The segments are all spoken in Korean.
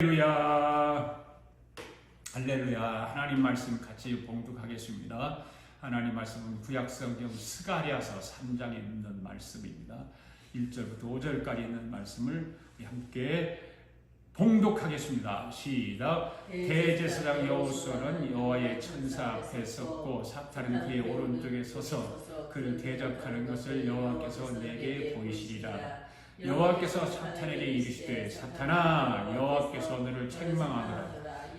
할렐루야, 할렐루야. 하나님 말씀 같이 봉독하겠습니다. 하나님 말씀은 구약성경 스가랴서 3장에 있는 말씀입니다. 1절부터 5절까지 있는 말씀을 함께 봉독하겠습니다. 시작. 대제사장 여호수아는 여호와의 천사 앞에 섰고 사탄은 그의 오른쪽에 서서 그를 대적하는 것을 여호와께서 내게 보이시리라. 여호와께서 사탄에게 이르시되 사탄아, 여호와께서 너를 책망하노라.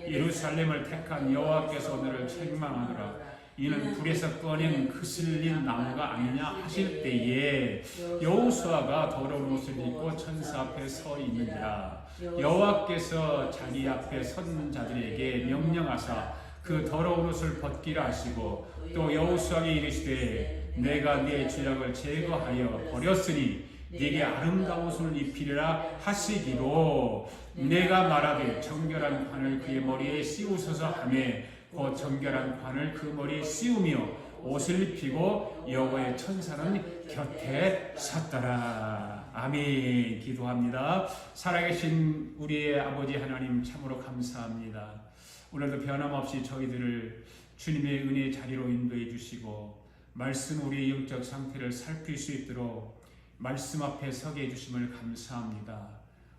예루살렘을 택한 여호와께서 너를 책망하노라. 이는 불에서 꺼낸 그슬린 나무가 아니냐 하실 때에 여호수아가 더러운 옷을 입고 천사 앞에 서 있는지라. 여호와께서 자기 앞에 선 자들에게 명령하사 그 더러운 옷을 벗기라 하시고 또 여호수아에게 이르시되 내가 네 죄악을 제거하여 버렸으니 네게 아름다운 옷을 입히리라 하시기로 내가 말하되 정결한 관을 그의 머리에 씌우소서 하매 그 정결한 관을 그 머리에 씌우며 옷을 입히고 여호와의 천사는 곁에 섰더라. 아멘. 기도합니다. 살아계신 우리의 아버지 하나님, 참으로 감사합니다. 오늘도 변함없이 저희들을 주님의 은혜의 자리로 인도해 주시고 말씀 우리의 영적 상태를 살필 수 있도록 말씀 앞에 서게 해주심을 감사합니다.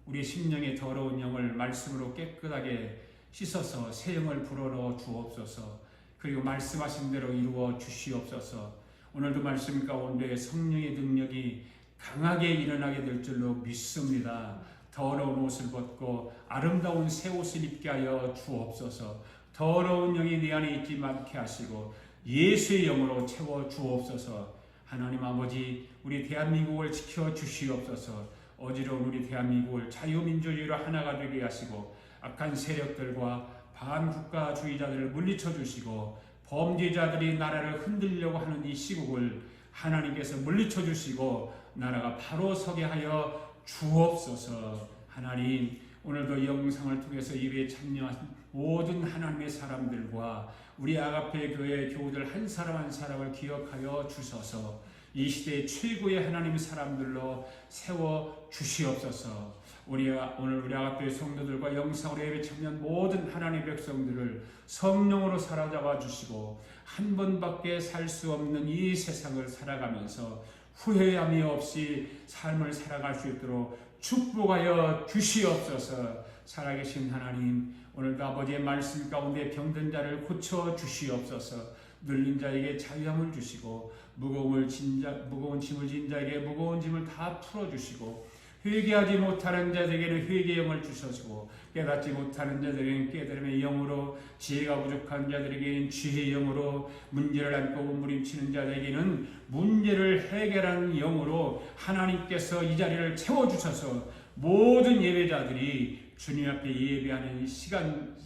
우리 심령의 더러운 영을 말씀으로 깨끗하게 씻어서 새 영을 불어넣어 주옵소서. 그리고 말씀하신 대로 이루어 주시옵소서. 오늘도 말씀 가운데 성령의 능력이 강하게 일어나게 될 줄로 믿습니다. 더러운 옷을 벗고 아름다운 새 옷을 입게 하여 주옵소서. 더러운 영이 내 안에 있지 않게 하시고 예수의 영으로 채워 주옵소서. 하나님 아버지, 우리 대한민국을 지켜 주시옵소서. 어지러운 우리 대한민국을 자유민주주의로 하나가 되게 하시고 악한 세력들과 반국가주의자들을 물리쳐 주시고 범죄자들이 나라를 흔들려고 하는 이 시국을 하나님께서 물리쳐 주시고 나라가 바로 서게 하여 주옵소서. 하나님, 오늘도 영상을 통해서 예배에 참여한 모든 하나님의 사람들과 우리 아가페 교회 교우들 한 사람 한 사람을 기억하여 주셔서 이 시대의 최고의 하나님의 사람들로 세워 주시옵소서. 오늘 우리 아가페 성도들과 영상으로 예배 참여한 모든 하나님의 백성들을 성령으로 사로잡아 주시고 한 번밖에 살 수 없는 이 세상을 살아가면서 후회함이 없이 삶을 살아갈 수 있도록 축복하여 주시옵소서. 살아계신 하나님, 오늘도 아버지의 말씀 가운데 병든 자를 고쳐 주시옵소서. 눌린 자에게 자유함을 주시고 무거운 짐을 진 자에게 무거운 짐을 다 풀어주시고 회개하지 못하는 자들에게는 회개의 영을 주셔지고 깨닫지 못하는 자들에게는 깨달음의 영으로, 지혜가 부족한 자들에게는 지혜의 영으로, 문제를 안고 몸부림치는 자들에게는 문제를 해결하는 영으로 하나님께서 이 자리를 채워주셔서 모든 예배자들이 주님 앞에 예배하는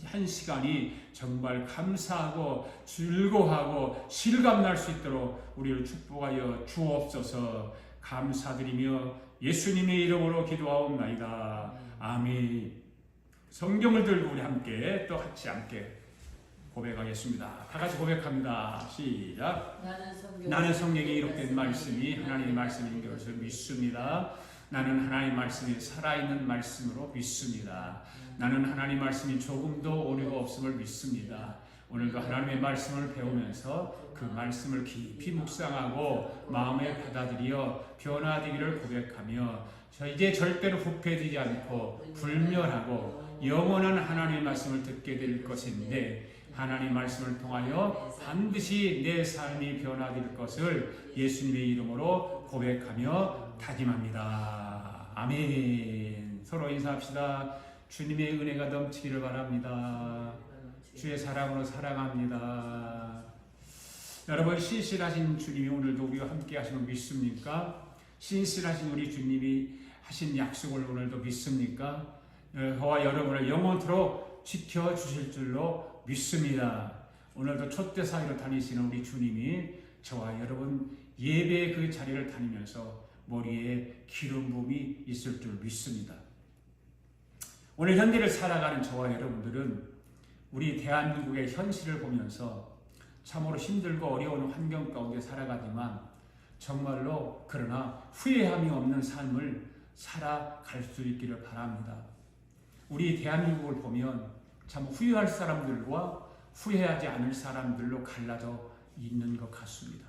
한 시간이 정말 감사하고 즐거워하고 실감날 수 있도록 우리를 축복하여 주옵소서. 감사드리며 예수님의 이름으로 기도하옵나이다. 아멘. 성경을 들고 우리 함께 함께 고백하겠습니다. 다 같이 고백합니다. 시작. 나는 성경에 기록된 말씀이 하나님의 말씀인 것을 믿습니다. 나는 하나님 말씀이 살아있는 말씀으로 믿습니다. 나는 하나님 말씀이 조금도 오류가 없음을 믿습니다. 오늘도 하나님의 말씀을 배우면서 그 말씀을 깊이 묵상하고 마음에 받아들여 변화되기를 고백하며 이제 절대로 부패되지 않고 불멸하고 영원한 하나님의 말씀을 듣게 될 것인데 하나님 말씀을 통하여 반드시 내 삶이 변화될 것을 예수님의 이름으로 고백하며 다짐합니다. 아멘. 서로 인사합시다. 주님의 은혜가 넘치기를 바랍니다. 주의 사랑으로 사랑합니다. 여러분, 신실하신 주님이 오늘도 우리와 함께 하심을 믿습니까? 신실하신 우리 주님이 하신 약속을 오늘도 믿습니까? 저와 여러분을 영원토록 지켜주실 줄로 믿습니다. 오늘도 촛대 사이로 다니시는 우리 주님이 저와 여러분 예배의 그 자리를 다니면서 머리에 기름 부음이 있을 줄 믿습니다. 오늘 현대를 살아가는 저와 여러분들은 우리 대한민국의 현실을 보면서 참으로 힘들고 어려운 환경 가운데 살아가지만 정말로 그러나 후회함이 없는 삶을 살아갈 수 있기를 바랍니다. 우리 대한민국을 보면 참 후회할 사람들과 후회하지 않을 사람들로 갈라져 있는 것 같습니다.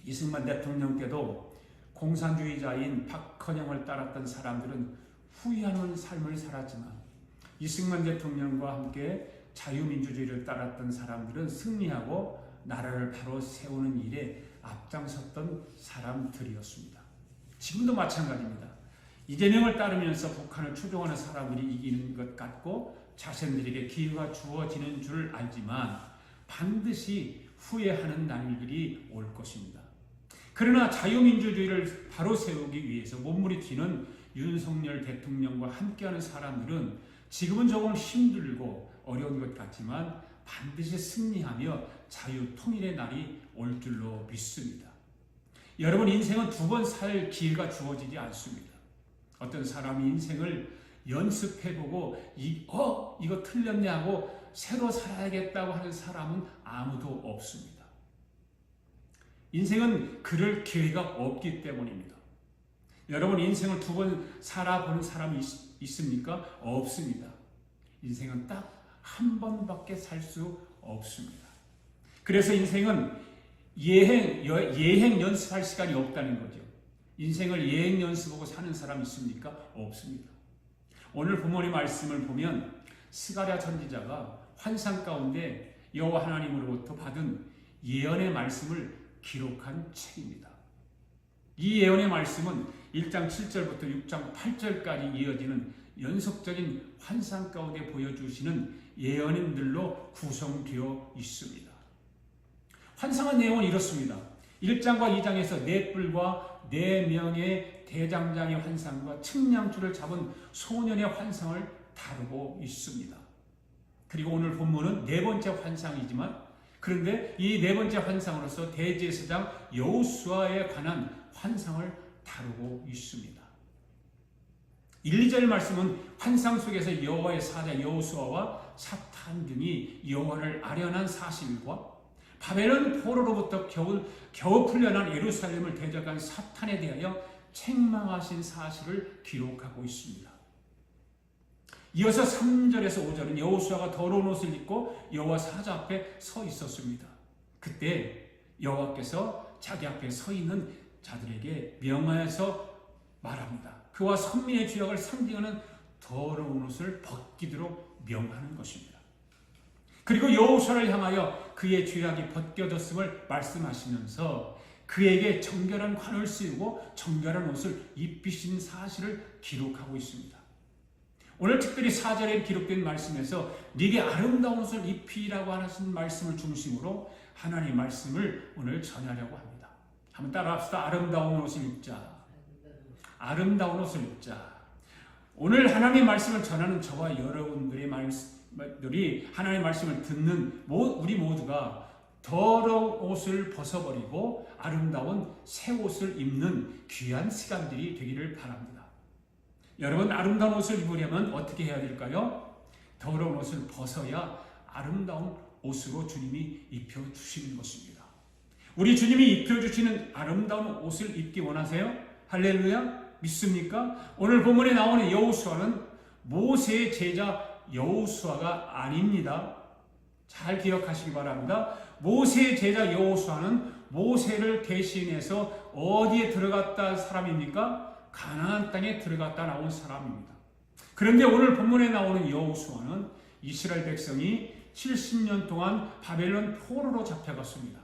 이승만 대통령께도 공산주의자인 박헌영을 따랐던 사람들은 후회하는 삶을 살았지만 이승만 대통령과 함께 자유민주주의를 따랐던 사람들은 승리하고 나라를 바로 세우는 일에 앞장섰던 사람들이었습니다. 지금도 마찬가지입니다. 이재명을 따르면서 북한을 추종하는 사람들이 이기는 것 같고 자신들에게 기회가 주어지는 줄 알지만 반드시 후회하는 날들이 올 것입니다. 그러나 자유민주주의를 바로 세우기 위해서 몸부림 튀는 윤석열 대통령과 함께하는 사람들은 지금은 조금 힘들고 어려운 것 같지만 반드시 승리하며 자유통일의 날이 올 줄로 믿습니다. 여러분, 인생은 두 번 살 기회가 주어지지 않습니다. 어떤 사람이 인생을 연습해보고 이거 틀렸냐고 새로 살아야겠다고 하는 사람은 아무도 없습니다. 인생은 그럴 기회가 없기 때문입니다. 여러분, 인생을 두 번 살아보는 사람이 있습니까? 없습니다. 인생은 딱 한 번밖에 살 수 없습니다. 그래서 인생은 예행 연습할 시간이 없다는 거죠. 인생을 예행 연습하고 사는 사람 있습니까? 없습니다. 오늘 본문의 말씀을 보면 스가랴 선지자가 환상 가운데 여호와 하나님으로부터 받은 예언의 말씀을 기록한 책입니다. 이 예언의 말씀은 1장 7절부터 6장 8절까지 이어지는 연속적인 환상 가운데 보여주시는 예언들로 구성되어 있습니다. 환상의 내용은 이렇습니다. 1장과 2장에서 네 뿔과 네 명의 대장장의 환상과 측량줄을 잡은 소년의 환상을 다루고 있습니다. 그리고 오늘 본문은 네 번째 환상이지만 그런데 이 네 번째 환상으로서 대제사장 여호수아에 관한 환상을 다루고 있습니다. 1, 2절 말씀은 환상 속에서 여호와의 사자 여호수아와 사탄 등이 여호와를 아련한 사실과 바벨론 포로로부터 겨우 풀려난 예루살렘을 대적한 사탄에 대하여 책망하신 사실을 기록하고 있습니다. 이어서 3절에서 5절은 여호수아가 더러운 옷을 입고 여호와 사자 앞에 서 있었습니다. 그때 여호와께서 자기 앞에 서 있는 자들에게 명하여서 말합니다. 그와 선민의 죄악을 상징하는 더러운 옷을 벗기도록 명하는 것입니다. 그리고 여호수아를 향하여 그의 죄악이 벗겨졌음을 말씀하시면서 그에게 정결한 관을 씌우고 정결한 옷을 입히신 사실을 기록하고 있습니다. 오늘 특별히 4절에 기록된 말씀에서 네게 아름다운 옷을 입히라고 하신 말씀을 중심으로 하나님의 말씀을 오늘 전하려고 합니다. 한번 따라합시다. 아름다운 옷을 입자. 아름다운 옷을 입자. 오늘 하나님의 말씀을 전하는 저와 여러분들이 하나님의 말씀을 듣는 우리 모두가 더러운 옷을 벗어버리고 아름다운 새 옷을 입는 귀한 시간들이 되기를 바랍니다. 여러분, 아름다운 옷을 입으려면 어떻게 해야 될까요? 더러운 옷을 벗어야 아름다운 옷으로 주님이 입혀주시는 것입니다. 우리 주님이 입혀주시는 아름다운 옷을 입기 원하세요? 할렐루야! 믿습니까? 오늘 본문에 나오는 여호수아는 모세의 제자 여호수아가 아닙니다. 잘 기억하시기 바랍니다. 모세의 제자 여호수아는 모세를 대신해서 어디에 들어갔다 사람입니까? 가나안 땅에 들어갔다 나온 사람입니다. 그런데 오늘 본문에 나오는 여호수아는 이스라엘 백성이 70년 동안 바벨론 포로로 잡혀갔습니다.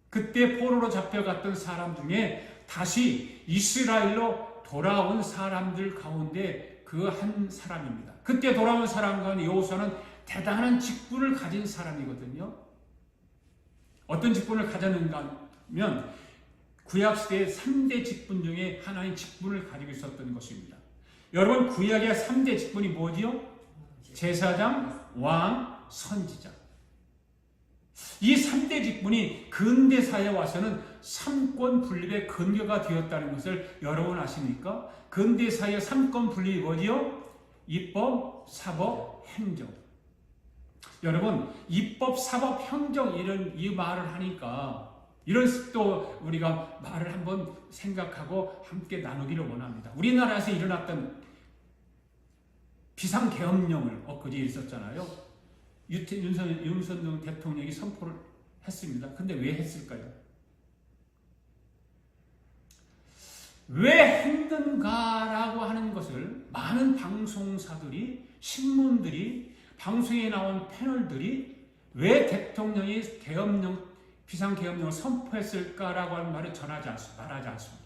그때 포로로 잡혀갔던 사람 중에 다시 이스라엘로 돌아온 사람들 가운데 그 한 사람입니다. 그때 돌아온 사람 가운데 여호수아는 대단한 직분을 가진 사람이거든요. 어떤 직분을 가졌는가 하면 구약시대의 3대 직분 중에 하나인 직분을 가지고 있었던 것입니다. 여러분, 구약의 3대 직분이 뭐지요? 제사장, 왕, 선지자. 이 3대 직분이 근대사에 와서는 삼권 분립의 근거가 되었다는 것을 여러분 아십니까? 근대사의 삼권 분립이 뭐지요? 입법, 사법, 행정. 여러분, 입법, 사법, 행정 이 말을 하니까 이런 또 우리가 말을 한번 생각하고 함께 나누기를 원합니다. 우리나라에서 일어났던 비상계엄령을 엊그제 있었잖아요. 윤석열 대통령이 선포를 했습니다. 근데 왜 했을까요? 왜 했는가라고 하는 것을 많은 방송사들이, 신문들이, 방송에 나온 패널들이 왜 대통령이 비상계엄령을 선포했을까라고 하는 말을 말하지 않습니다.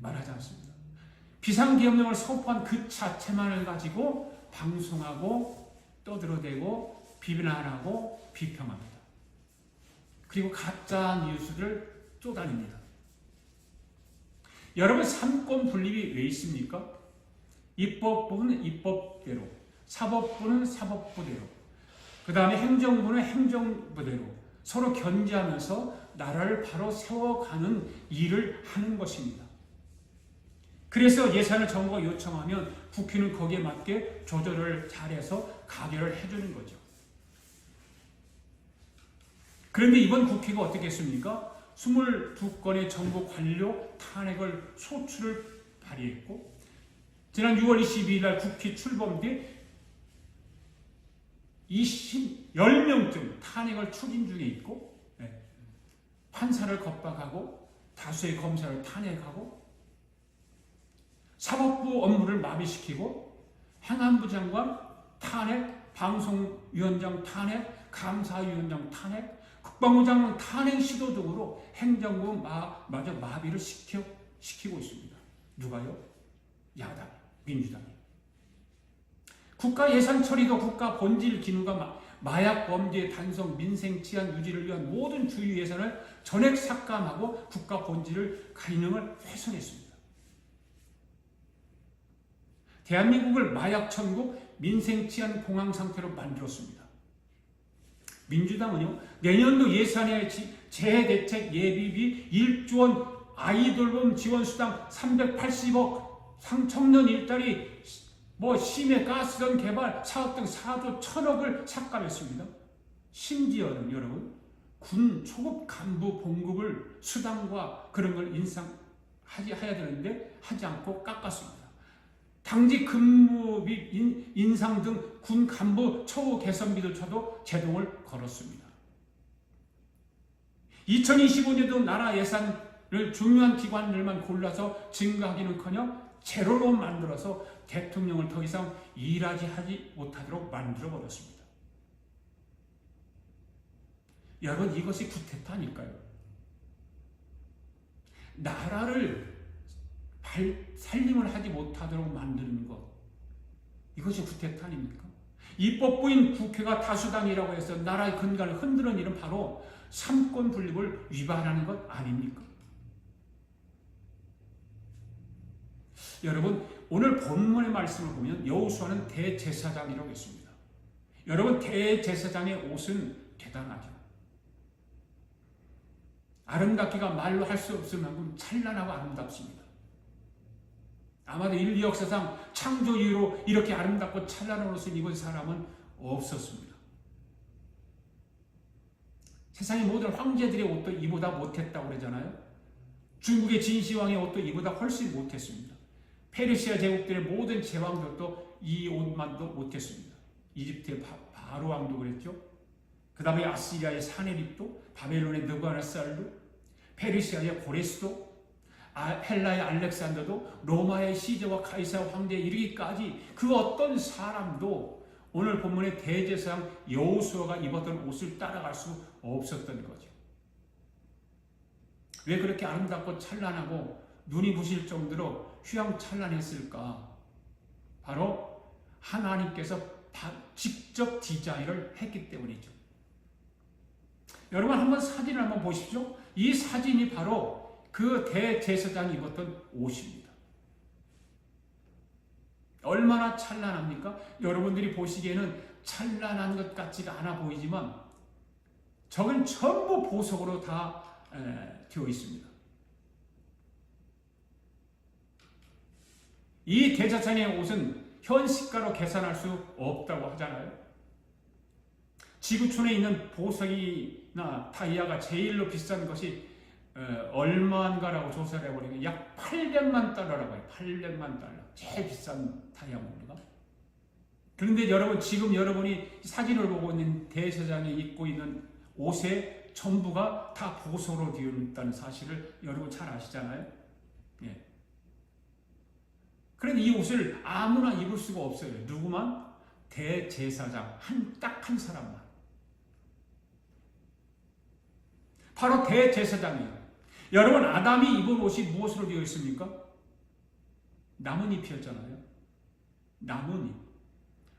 말하지 않습니다. 비상계엄령을 선포한 그 자체만을 가지고 방송하고 떠들어대고 비난하고 비평합니다. 그리고 가짜 뉴스를 쫓아냅니다. 여러분, 삼권 분립이 왜 있습니까? 입법부는 입법대로, 사법부는 사법부대로, 그 다음에 행정부는 행정부대로 서로 견제하면서 나라를 바로 세워가는 일을 하는 것입니다. 그래서 예산을 정부가 요청하면 국회는 거기에 맞게 조절을 잘해서 가결을 해주는 거죠. 그런데 이번 국회가 어떻게 했습니까? 22건의 정부 관료 탄핵을 소추를 발의했고, 지난 6월 22일 날 국회 출범 뒤 10명쯤 탄핵을 추진 중에 있고, 판사를 겁박하고 다수의 검사를 탄핵하고 사법부 업무를 마비시키고 행안부 장관 탄핵, 방송위원장 탄핵, 감사위원장 탄핵, 국방부 장관 탄핵 시도 등으로 행정부 마저 마비를 시키고 있습니다. 누가요? 야당, 민주당이. 국가 예산 처리도 국가 본질 기능과 마약 범죄 단속, 민생 치안 유지를 위한 모든 주요 예산을 전액 삭감하고 국가 본질을 기능을 훼손했습니다. 대한민국을 마약 천국, 민생 치안 공황 상태로 만들었습니다. 민주당은요, 내년도 예산의 재해대책 예비비 1조 원, 아이돌봄 지원수당 380억, 청년 일자리, 심해 가스전 개발 사업 등 4조 1000억을 삭감했습니다. 심지어는 여러분, 군 초급 간부 봉급을 수당과 그런 걸 해야 되는데 하지 않고 깎았습니다. 당직 근무비 인상 등 군 간부 처우 개선비조차도 제동을 걸었습니다. 2025년도 나라 예산을 중요한 기관들만 골라서 증가하기는커녕 제로로 만들어서 대통령을 더 이상 하지 못하도록 만들어버렸습니다. 여러분, 이것이 구태타니까요. 나라를 살림을 하지 못하도록 만드는 것, 이것이 구태타 아닙니까? 입법부인 국회가 다수당이라고 해서 나라의 근간을 흔드는 일은 바로 삼권 분립을 위반하는 것 아닙니까? 여러분, 오늘 본문의 말씀을 보면 여호수아는 대제사장이라고 했습니다. 여러분, 대제사장의 옷은 대단하죠. 아름답기가 말로 할 수 없을 만큼 찬란하고 아름답습니다. 아마도 인류 역사상 창조 이후로 이렇게 아름답고 찬란한 옷을 입은 사람은 없었습니다. 세상의 모든 황제들의 옷도 이보다 못했다고 그러잖아요. 중국의 진시황의 옷도 이보다 훨씬 못했습니다. 페르시아 제국들의 모든 제왕들도 이 옷만도 못했습니다. 이집트의 바로 왕도 그랬죠. 그 다음에 아시리아의 사네립도, 바벨론의 느부갓네살도, 페르시아의 고레스도, 헬라의 알렉산더도, 로마의 시저와 카이사 황제에 이르기까지 그 어떤 사람도 오늘 본문의 대제사장 여호수아가 입었던 옷을 따라갈 수 없었던 거죠. 왜 그렇게 아름답고 찬란하고 눈이 부실 정도로 휘황찬란했을까? 바로 하나님께서 직접 디자인을 했기 때문이죠. 여러분, 한번 사진을 한번 보십시오. 이 사진이 바로 그 대제사장이 입었던 옷입니다. 얼마나 찬란합니까? 여러분들이 보시기에는 찬란한 것 같지가 않아 보이지만 저건 전부 보석으로 다 되어 있습니다. 이 대제사장의 옷은 현시가로 계산할 수 없다고 하잖아요. 지구촌에 있는 보석이나 다이아가 제일로 비싼 것이 얼마인가라고 조사를 해보니까 약 800만 달러라고 해요. 800만 달러. 제일 비싼 다이아몬드가. 그런데 여러분, 지금 여러분이 사진을 보고 있는 대제사장이 입고 있는 옷의 전부가 다 보석으로 되어 있다는 사실을 여러분 잘 아시잖아요. 예. 그런데 이 옷을 아무나 입을 수가 없어요. 누구만? 대제사장, 딱 한 사람만. 바로 대제사장이에요. 여러분, 아담이 입은 옷이 무엇으로 되어 있습니까? 나뭇잎이었잖아요. 나뭇잎.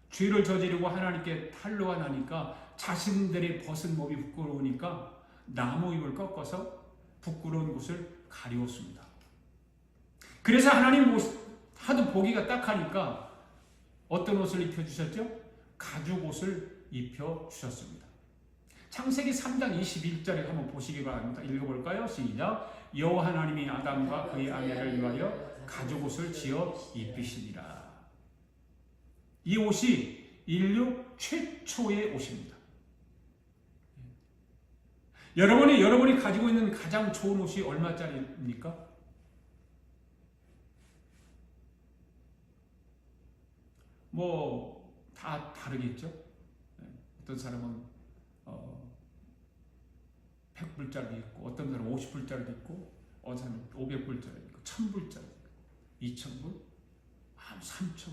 죄를 저지르고 하나님께 탄로가 나니까 자신들의 벗은 몸이 부끄러우니까 나무잎을 꺾어서 부끄러운 곳을 가리웠습니다. 그래서 하나님 하도 보기가 딱하니까 어떤 옷을 입혀주셨죠? 가죽 옷을 입혀주셨습니다. 창세기 3장 21절에 한번 보시기 바랍니다. 읽어볼까요? 시작. 여호와 하나님이 아담과 그의 아내를 위하여 가죽 옷을 지어 입히시니라. 이 옷이 인류 최초의 옷입니다. 여러분이 가지고 있는 가장 좋은 옷이 얼마짜리입니까? 뭐 다 다르겠죠. 어떤 사람은 100불짜리도 있고, 어떤 사람은 50불짜리도 있고, 어떤 사람은 500불짜리도 있고, 1000불짜리도 있고, 2000불, 3000불,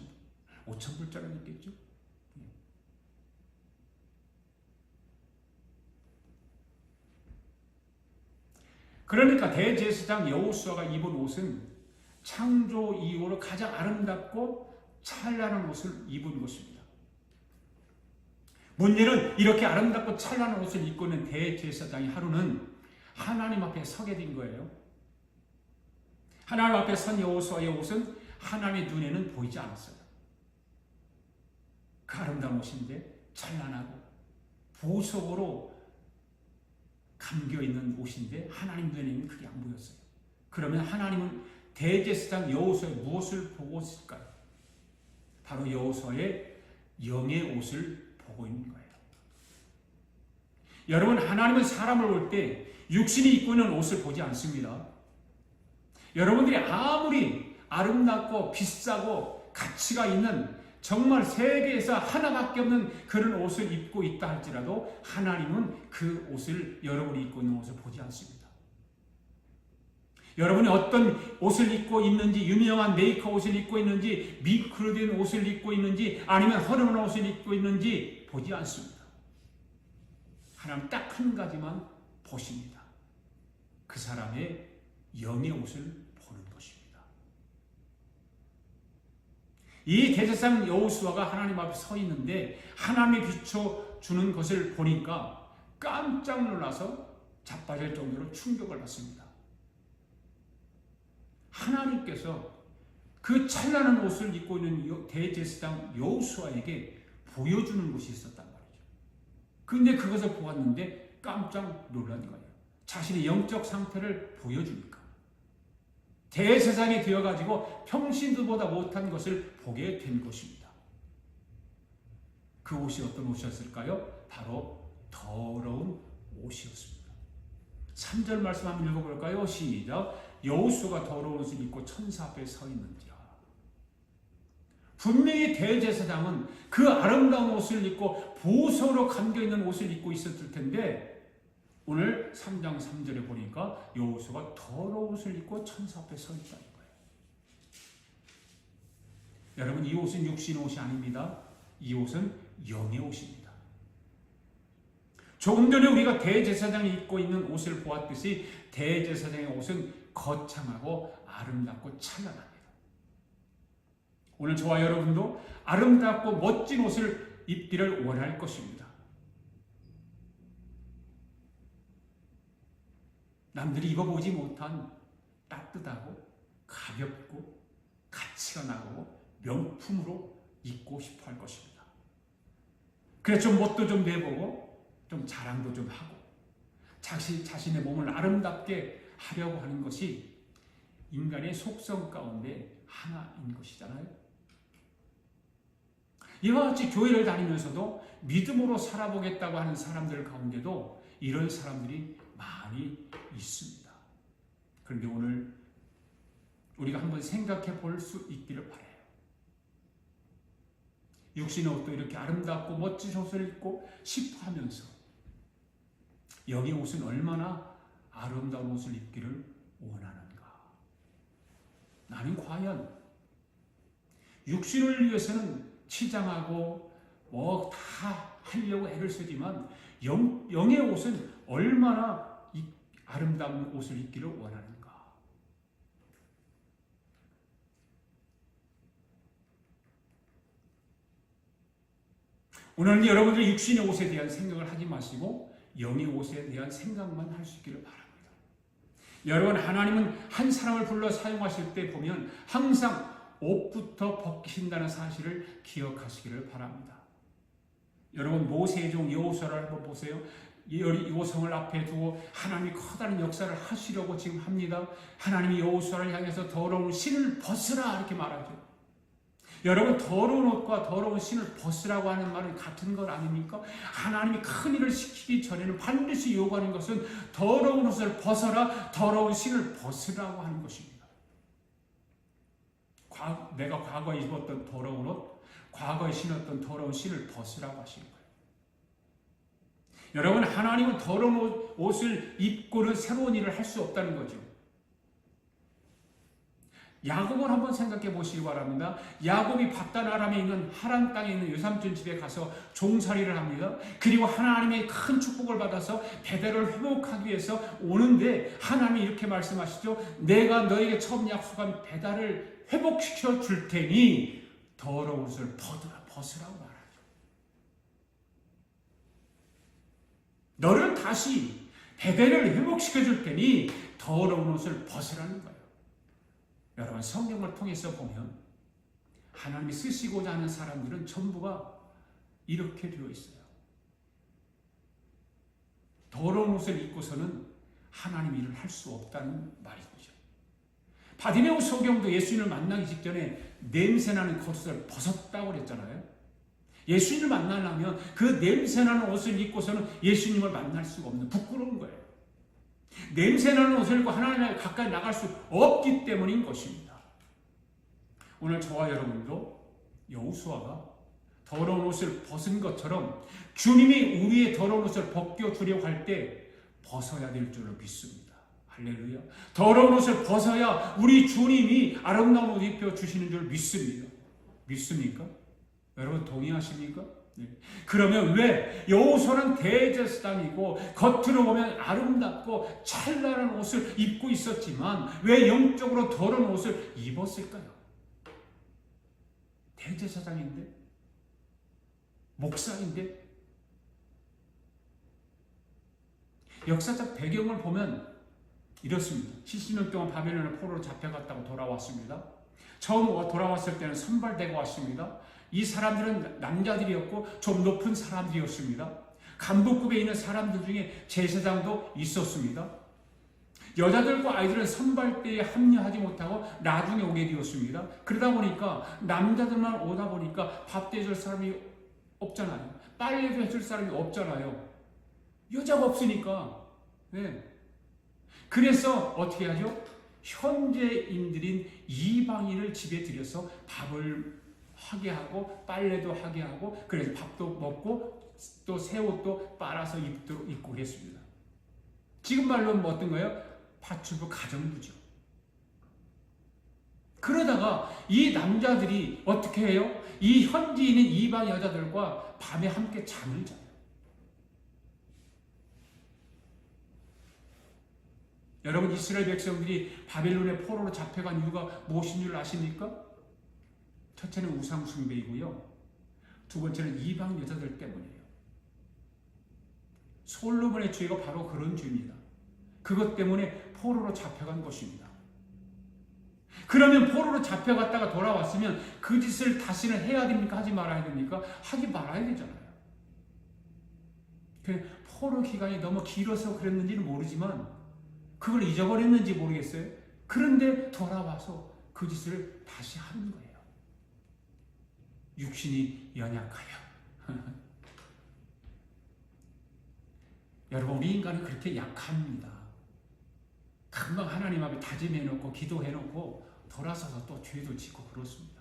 5000불짜리도 있겠죠. 그러니까 대제사장 여호수아가 입은 옷은 창조 이후로 가장 아름답고 찬란한 옷을 입은 것입니다. 문제는 이렇게 아름답고 찬란한 옷을 입고 있는 대제사장이 하루는 하나님 앞에 서게 된 거예요. 하나님 앞에 선 여호수아의 옷은 하나님의 눈에는 보이지 않았어요. 그 아름다운 옷인데 찬란하고 보석으로 감겨있는 옷인데 하나님 눈에는 그게 안 보였어요. 그러면 하나님은 대제사장 여호수아의 무엇을 보고 있을까요? 바로 여호수아의 영의 옷을 보고 있는 거예요. 여러분, 하나님은 사람을 볼 때 육신이 입고 있는 옷을 보지 않습니다. 여러분들이 아무리 아름답고 비싸고 가치가 있는 정말 세계에서 하나밖에 없는 그런 옷을 입고 있다 할지라도 하나님은 그 옷을, 여러분이 입고 있는 옷을 보지 않습니다. 여러분이 어떤 옷을 입고 있는지, 유명한 메이커 옷을 입고 있는지, 밍크로 된 옷을 입고 있는지, 아니면 허름한 옷을 입고 있는지 보지 않습니다. 하나님 딱 한 가지만 보십니다. 그 사람의 영의 옷을 보는 것입니다. 이 대제사장 여호수아가 하나님 앞에 서 있는데 하나님이 비춰주는 것을 보니까 깜짝 놀라서 자빠질 정도로 충격을 받습니다. 하나님께서 그 찬란한 옷을 입고 있는 대제사장 여호수아에게 보여주는 것이 있었단 말이죠. 근데 그것을 보았는데 깜짝 놀란 거예요. 자신의 영적 상태를 보여주니까. 대제사장이 되어가지고 평신도보다 못한 것을 보게 된 것입니다. 그 옷이 어떤 옷이었을까요? 바로 더러운 옷이었습니다. 3절 말씀 한번 읽어볼까요? 시작. 여호수아가 더러운 옷을 입고 천사 앞에 서 있는지라. 분명히 대제사장은 그 아름다운 옷을 입고 보석으로 감겨있는 옷을 입고 있었을 텐데 오늘 3장 3절에 보니까 여호수아가 더러운 옷을 입고 천사 앞에 서 있다는 거예요. 여러분, 이 옷은 육신 옷이 아닙니다. 이 옷은 영의 옷입니다. 조금 전에 우리가 대제사장이 입고 있는 옷을 보았듯이 대제사장의 옷은 거창하고 아름답고 찬란합니다. 오늘 저와 여러분도 아름답고 멋진 옷을 입기를 원할 것입니다. 남들이 입어보지 못한 따뜻하고 가볍고 가치가 나고 명품으로 입고 싶어 할 것입니다. 그래서 좀 멋도 좀 내보고 좀 자랑도 좀 하고 자신의 몸을 아름답게 하려고 하는 것이 인간의 속성 가운데 하나인 것이잖아요. 이와 같이 교회를 다니면서도 믿음으로 살아보겠다고 하는 사람들 가운데도 이런 사람들이 많이 있습니다. 그런데 오늘 우리가 한번 생각해 볼 수 있기를 바라요. 육신의 옷도 이렇게 아름답고 멋진 옷을 입고 싶어 하면서 여기 옷은 얼마나 아름다운 옷을 입기를 원하는가? 나는 과연 육신을 위해서는 치장하고 뭐 다 하려고 애를 쓰지만 영의 옷은 얼마나 이 아름다운 옷을 입기를 원하는가? 오늘은 여러분들이 육신의 옷에 대한 생각을 하지 마시고 영의 옷에 대한 생각만 할 수 있기를 바랍니다. 여러분, 하나님은 한 사람을 불러 사용하실 때 보면 항상 옷부터 벗기신다는 사실을 기억하시기를 바랍니다. 여러분, 모세의 종 여호수아를 한번 보세요. 여호성을 앞에 두고 하나님이 커다란 역사를 하시려고 지금 합니다. 하나님이 여호수아를 향해서 더러운 신을 벗으라 이렇게 말하죠. 여러분, 더러운 옷과 더러운 신을 벗으라고 하는 말은 같은 것 아닙니까? 하나님이 큰 일을 시키기 전에는 반드시 요구하는 것은 더러운 옷을 벗어라, 더러운 신을 벗으라고 하는 것입니다. 내가 과거에 입었던 더러운 옷, 과거에 신었던 더러운 신을 벗으라고 하시는 거예요. 여러분, 하나님은 더러운 옷을 입고는 새로운 일을 할 수 없다는 거죠. 야곱을 한번 생각해 보시기 바랍니다. 야곱이 바단 아람에 있는 하란 땅에 있는 외삼촌 집에 가서 종살이를 합니다. 그리고 하나님의 큰 축복을 받아서 배달을 회복하기 위해서 오는데 하나님이 이렇게 말씀하시죠. 내가 너에게 처음 약속한 배달을 회복시켜 줄 테니 더러운 옷을 벗으라고 말하죠. 너를 다시 배달을 회복시켜 줄 테니 더러운 옷을 벗으라는 거예요. 여러분, 성경을 통해서 보면 하나님이 쓰시고자 하는 사람들은 전부가 이렇게 되어 있어요. 더러운 옷을 입고서는 하나님 일을 할 수 없다는 말이죠. 바디메오 소경도 예수님을 만나기 직전에 냄새나는 겉옷을 벗었다고 그랬잖아요. 예수님을 만나려면 그 냄새나는 옷을 입고서는 예수님을 만날 수가 없는, 부끄러운 거예요. 냄새나는 옷을 입고 하나님에 가까이 나갈 수 없기 때문인 것입니다. 오늘 저와 여러분도 여호수아가 더러운 옷을 벗은 것처럼 주님이 우리의 더러운 옷을 벗겨주려고 할 때 벗어야 될 줄을 믿습니다. 할렐루야. 더러운 옷을 벗어야 우리 주님이 아름다운 옷을 입혀주시는 줄 믿습니다. 믿습니까? 여러분, 동의하십니까? 네. 그러면 왜 여호수아는 대제사장이고 겉으로 보면 아름답고 찬란한 옷을 입고 있었지만 왜 영적으로 더러운 옷을 입었을까요? 대제사장인데, 목사인데. 역사적 배경을 보면 이렇습니다. 70년 동안 바벨론의 포로로 잡혀갔다고 돌아왔습니다. 처음 돌아왔을 때는 선발되고 왔습니다. 이 사람들은 남자들이었고 좀 높은 사람들이었습니다. 간부급에 있는 사람들 중에 제사장도 있었습니다. 여자들과 아이들은 선발대에 합류하지 못하고 나중에 오게 되었습니다. 그러다 보니까 남자들만 오다 보니까 밥도 해줄 사람이 없잖아요. 빨래도 해줄 사람이 없잖아요. 여자가 없으니까. 네. 그래서 어떻게 하죠? 현재인들인 이방인을 집에 들여서 밥을 하게 하고 빨래도 하게 하고 그래서 밥도 먹고 또 새 옷도 빨아서 입고 그랬습니다. 지금 말로는 뭐 어떤 거예요? 파출부 가정부죠. 그러다가 이 남자들이 어떻게 해요? 이 현지인인 이방 여자들과 밤에 함께 잠을 자요. 여러분, 이스라엘 백성들이 바벨론의 포로로 잡혀간 이유가 무엇인 줄 아십니까? 첫째는 우상 숭배이고요. 두 번째는 이방 여자들 때문이에요. 솔로몬의 죄가 바로 그런 죄입니다. 그것 때문에 포로로 잡혀간 것입니다. 그러면 포로로 잡혀갔다가 돌아왔으면 그 짓을 다시는 해야 됩니까? 하지 말아야 됩니까? 하지 말아야 되잖아요. 포로 기간이 너무 길어서 그랬는지는 모르지만 그걸 잊어버렸는지 모르겠어요. 그런데 돌아와서 그 짓을 다시 하는 거예요. 육신이 연약하여. 여러분, 우리 인간은 그렇게 약합니다. 금방 하나님 앞에 다짐해놓고 기도해놓고 돌아서서 또 죄도 짓고 그렇습니다.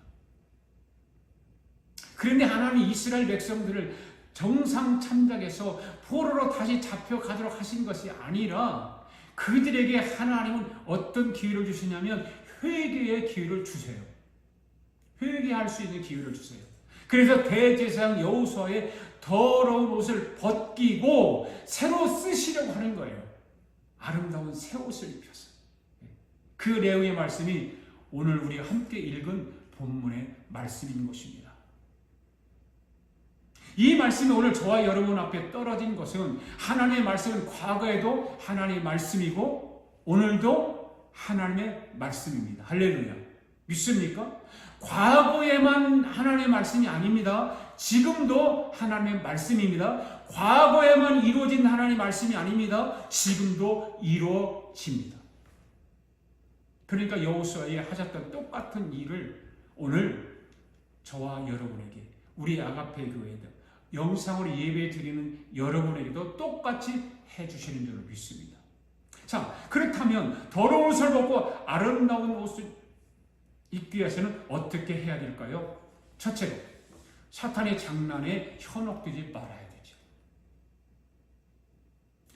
그런데 하나님이 이스라엘 백성들을 정상 참작해서 포로로 다시 잡혀가도록 하신 것이 아니라 그들에게 하나님은 어떤 기회를 주시냐면 회개의 기회를 주세요. 회개할 수 있는 기회를 주세요. 그래서 대제사장 여호수아의 더러운 옷을 벗기고 새로 쓰시려고 하는 거예요. 아름다운 새 옷을 입혀서. 그 레위의 말씀이 오늘 우리가 함께 읽은 본문의 말씀인 것입니다. 이 말씀이 오늘 저와 여러분 앞에 떨어진 것은 하나님의 말씀은 과거에도 하나님의 말씀이고 오늘도 하나님의 말씀입니다. 할렐루야. 믿습니까? 과거에만 하나님의 말씀이 아닙니다. 지금도 하나님의 말씀입니다. 과거에만 이루어진 하나님의 말씀이 아닙니다. 지금도 이루어집니다. 그러니까 여호수아에 하셨던 똑같은 일을 오늘 저와 여러분에게, 우리 아가페 교회도 영상으로 예배 드리는 여러분에게도 똑같이 해주시는 줄을 믿습니다. 자, 그렇다면 더러운 옷을 벗고 아름다운 옷을 입기 위해서는 어떻게 해야 될까요? 첫째로 사탄의 장난에 현혹되지 말아야 되죠.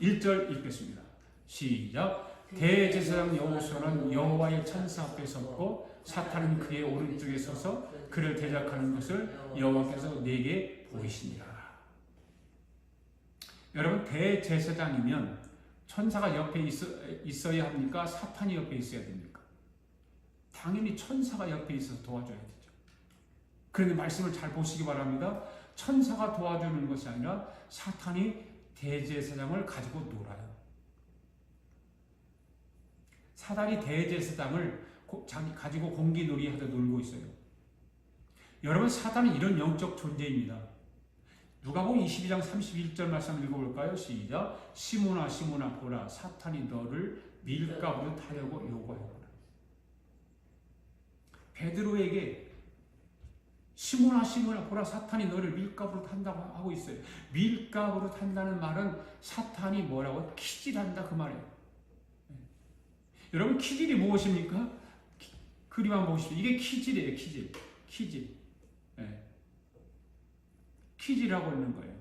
1절 읽겠습니다. 시작. 대제사장 여호수아는 여호와의 천사 앞에 섰고 사탄은 그의 오른쪽에 서서 그를 대적하는 것을 여호와께서 내게 보이시니라. 여러분, 대제사장이면 천사가 옆에 있어야 합니까? 사탄이 옆에 있어야 됩니까? 당연히 천사가 옆에 있어서 도와줘야 되죠. 그런데 말씀을 잘 보시기 바랍니다. 천사가 도와주는 것이 아니라 사탄이 대제사장을 가지고 놀아요. 사단이 대제사장을 가지고 공기놀이하듯 놀고 있어요. 여러분, 사단은 이런 영적 존재입니다. 누가복음 22장 31절 말씀 읽어볼까요? 시작. 시몬아 시몬아 보라, 사탄이 너를 밀가부로 타려고 요구하였구나. 베드로에게 시몬아 시몬아 보라, 사탄이 너를 밀가부로 탄다고 하고 있어요. 밀가부로 탄다는 말은 사탄이 뭐라고? 키질한다 그 말이에요. 여러분, 키질이 무엇입니까? 그림 한번 보십시오. 이게 키질이에요. 키질. 키질하고 있는 거예요.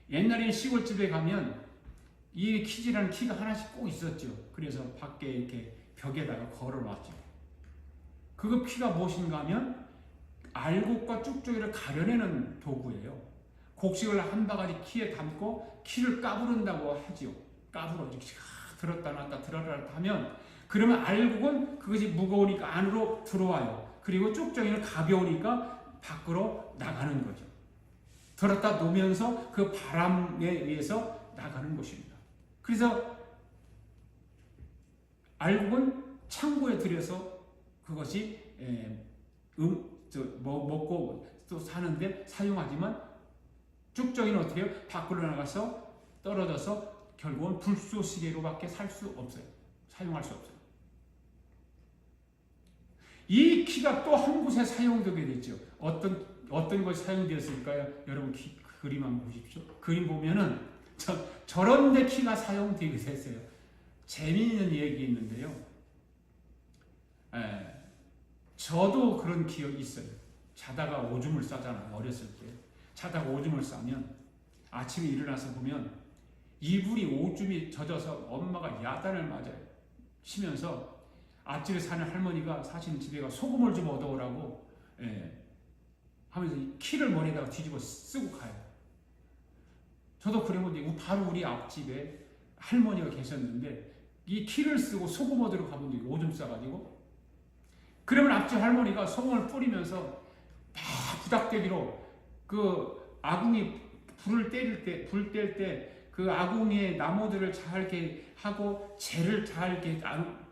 옛날에 시골집에 가면 이 키질하는 키가 하나씩 꼭 있었죠. 그래서 밖에 이렇게 벽에다가 걸어놨죠. 그 키가 무엇인가 하면 알곡과 쭉쭉이를 가려내는 도구예요. 곡식을 한 바가지 키에 담고 키를 까부른다고 하죠. 까불어 이렇게 들었다 놨다 들었다 놨다 하면, 그러면 알곡은 그것이 무거우니까 안으로 들어와요. 그리고 쭉쭉이는 가벼우니까 밖으로 나가는 거죠. 들었다 놓으면서 그 바람에 의해서 나가는 것입니다. 그래서 알곡은 창고에 들여서 그것이 먹고 또 사는데 사용하지만, 쭉정이는 어떻게 해요? 밖으로 나가서 떨어져서 결국은 불쏘시개로밖에 살 수 없어요. 사용할 수 없어요. 이 키가 또 한 곳에 사용되게 됐죠. 어떤 것이 사용되었을까요? 여러분, 그림 한번 보십시오. 그림 보면은 저런 데 키가 사용되게 됐어요. 재미있는 얘기 있는데요. 저도 그런 기억이 있어요. 자다가 오줌을 싸잖아요. 어렸을 때. 자다가 오줌을 싸면 아침에 일어나서 보면 이불이 오줌이 젖어서 엄마가 야단을 맞아요. 치면서 앞집에 사는 할머니가 사실은 집에 가 소금을 좀 얻어오라고 하면서 키를 머리에다가 뒤집어 쓰고 가요. 저도 그러면 바로 우리 앞집에 할머니가 계셨는데 이 키를 쓰고 소금 얻으러 가본 적이 오줌 싸가지고, 그러면 앞집 할머니가 소금을 뿌리면서 막 부닥대기로 그 아궁이 불 뗄 때 그 아궁이에 나무들을 잘게 하고 재를 잘게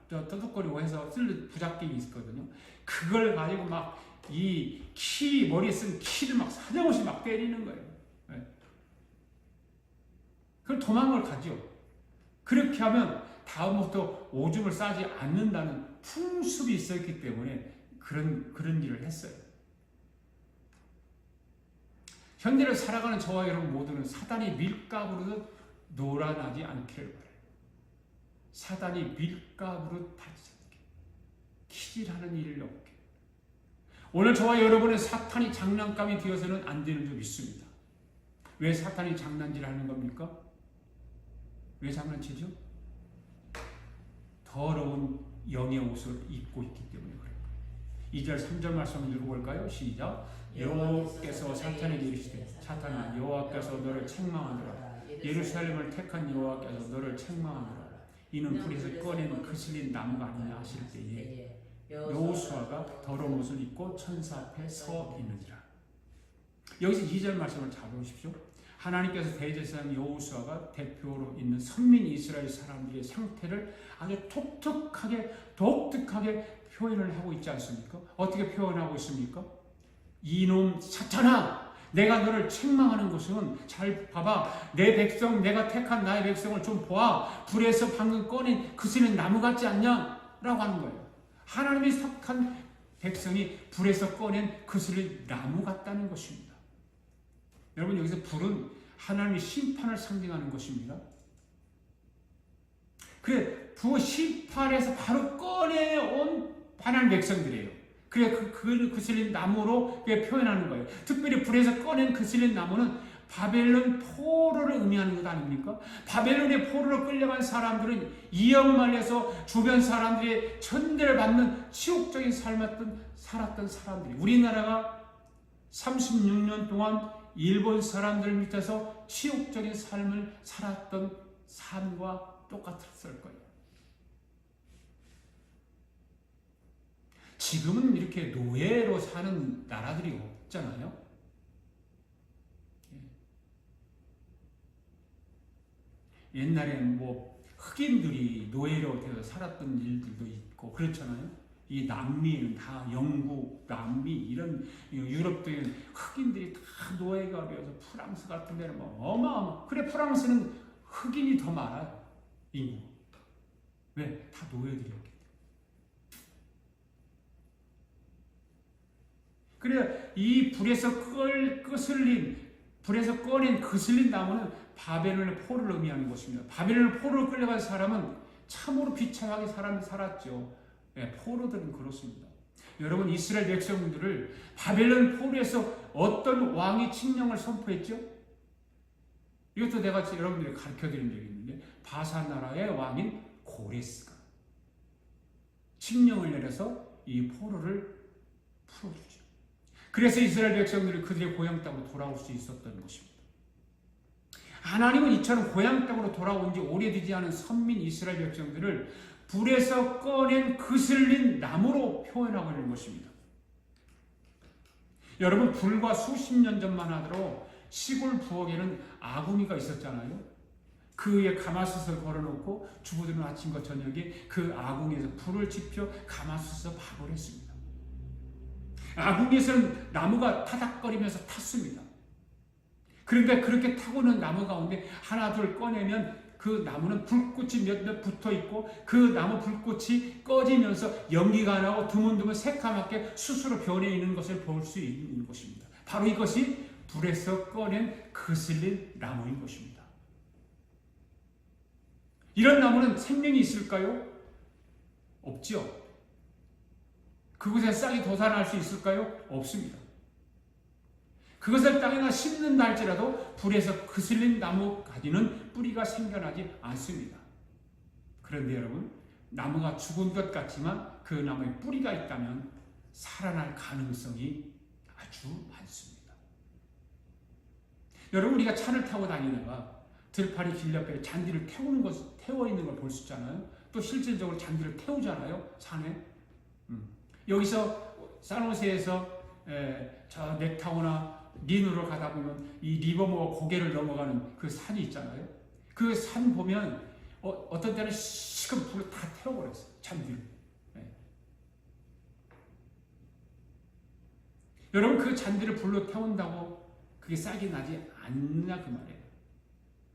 떠덕거리고 해서 쓸 부작객이 있거든요. 그걸 가지고 막 이 키 머리에 쓴 키를 막 사정없이 막 때리는 거예요. 그걸 도망을 가죠. 그렇게 하면 다음부터 오줌을 싸지 않는다는 풍습이 있었기 때문에 그런 일을 했어요. 현대를 살아가는 저와 여러분 모두는 사단이 밀가부로도 놀아나지 않기를 바라요. 사단이 밀가부로 다지지 않게 키질하는 일을 없게. 오늘 저와 여러분은 사탄이 장난감이 되어서는 안 되는 줄 믿습니다. 왜 사탄이 장난질 하는 겁니까? 왜 장난치죠? 더러운 영의 옷을 입고 있기 때문에 그래요. 2절 3절 말씀 읽어볼까요? 시작. 여호와께서 사탄에게 이르시되 사탄아 여호와께서 너를 책망하노라. 예루살렘을 택한 여호와께서 너를 책망하노라. 이는 불에서 꺼낸 거슬린 나무가 아니냐 하실 때에 여호수아가 더러운 옷을 입고 천사 앞에 서 있느니라. 여기서 2절 말씀을 잘 보십시오. 하나님께서 대제사장 여호수아가 대표로 있는 선민 이스라엘 사람들의 상태를 아주 독특하게 표현을 하고 있지 않습니까? 어떻게 표현하고 있습니까? 이놈 사탄아, 내가 너를 책망하는 것은 잘 봐봐. 내 백성, 내가 택한 나의 백성을 좀 보아. 불에서 방금 꺼낸 그슬린 나무 같지 않냐? 라고 하는 거예요. 하나님이 택한 백성이 불에서 꺼낸 그슬린 나무 같다는 것입니다. 여러분, 여기서 불은 하나님의 심판을 상징하는 것입니다. 그래, 그 심판에서 바로 꺼내온 하나님 백성들이에요. 그래, 그 그슬린 나무로 표현하는 거예요. 특별히 불에서 꺼낸 그슬린 나무는 바벨론 포로를 의미하는 것 아닙니까? 바벨론의 포로로 끌려간 사람들은 이역 말려서 주변 사람들의 천대를 받는 치욕적인 삶을 살았던 사람들이, 우리나라가 36년 동안 일본 사람들 밑에서 치욕적인 삶을 살았던 삶과 똑같았을 거예요. 지금은 이렇게 노예로 사는 나라들이 없잖아요. 옛날에는 흑인들이 노예로 되어 살았던 일들도 있고 그렇잖아요. 이 남미는 다 영국, 남미 이런 유럽들은 흑인들이 다 노예가 되어서 프랑스 같은 데는 어마어마. 그래, 프랑스는 흑인이 더 많아요. 인구. 왜? 다 노예들이었기 때문에. 그래, 이 불에서 불에서 꺼낸 그슬린 나무는 바벨론의 포로를 의미하는 것입니다. 바벨론의 포로로 끌려간 사람은 참으로 비참하게 살았죠. 네, 포로들은 그렇습니다. 여러분, 이스라엘 백성들을 바벨론 포로에서 어떤 왕이 칙령을 선포했죠? 이것도 내가 여러분들에게 가르쳐드린 적이 있는데, 바산 나라의 왕인 고레스가 칙령을 내려서 이 포로를 풀어주죠. 그래서 이스라엘 백성들이 그들의 고향 땅으로 돌아올 수 있었던 것입니다. 하나님은 이처럼 고향 땅으로 돌아온 지 오래되지 않은 선민 이스라엘 백성들을 불에서 꺼낸 그슬린 나무로 표현하고 있는 것입니다. 여러분, 불과 수십 년 전만 하더라도 시골 부엌에는 아궁이가 있었잖아요. 그 위에 가마솥을 걸어놓고 주부들은 아침과 저녁에 그 아궁이에서 불을 지펴 가마솥에서 밥을 했습니다. 아궁이에서는 나무가 타닥거리면서 탔습니다. 그런데 그렇게 타고는 나무 가운데 하나 둘 꺼내면 그 나무는 불꽃이 몇몇 붙어 있고 그 나무 불꽃이 꺼지면서 연기가 나고 드문드문 새까맣게 스스로 변해 있는 것을 볼 수 있는 것입니다. 바로 이것이 불에서 꺼낸 그슬린 나무인 것입니다. 이런 나무는 생명이 있을까요? 없죠. 그곳에 싹이 돋아날 수 있을까요? 없습니다. 그것을 땅에다 심는다 할지라도 불에서 그슬린 나무 가지는 뿌리가 생겨나지 않습니다. 그런데 여러분, 나무가 죽은 것 같지만 그 나무에 뿌리가 있다면 살아날 가능성이 아주 많습니다. 여러분, 우리가 차를 타고 다니다가 들판이 길 옆에 잔디를 태워 있는 걸 볼 수 있잖아요. 또 실질적으로 잔디를 태우잖아요, 산에. 여기서 산호세에서 저 넥타우나 린으로 가다 보면 이 리버모어 고개를 넘어가는 그 산이 있잖아요. 그 산 보면 어떤 때는 시금 불을 다 태워버렸어요, 잔디를. 여러분, 그 잔디를 불로 태운다고 그게 싹이 나지 않냐 그 말이에요.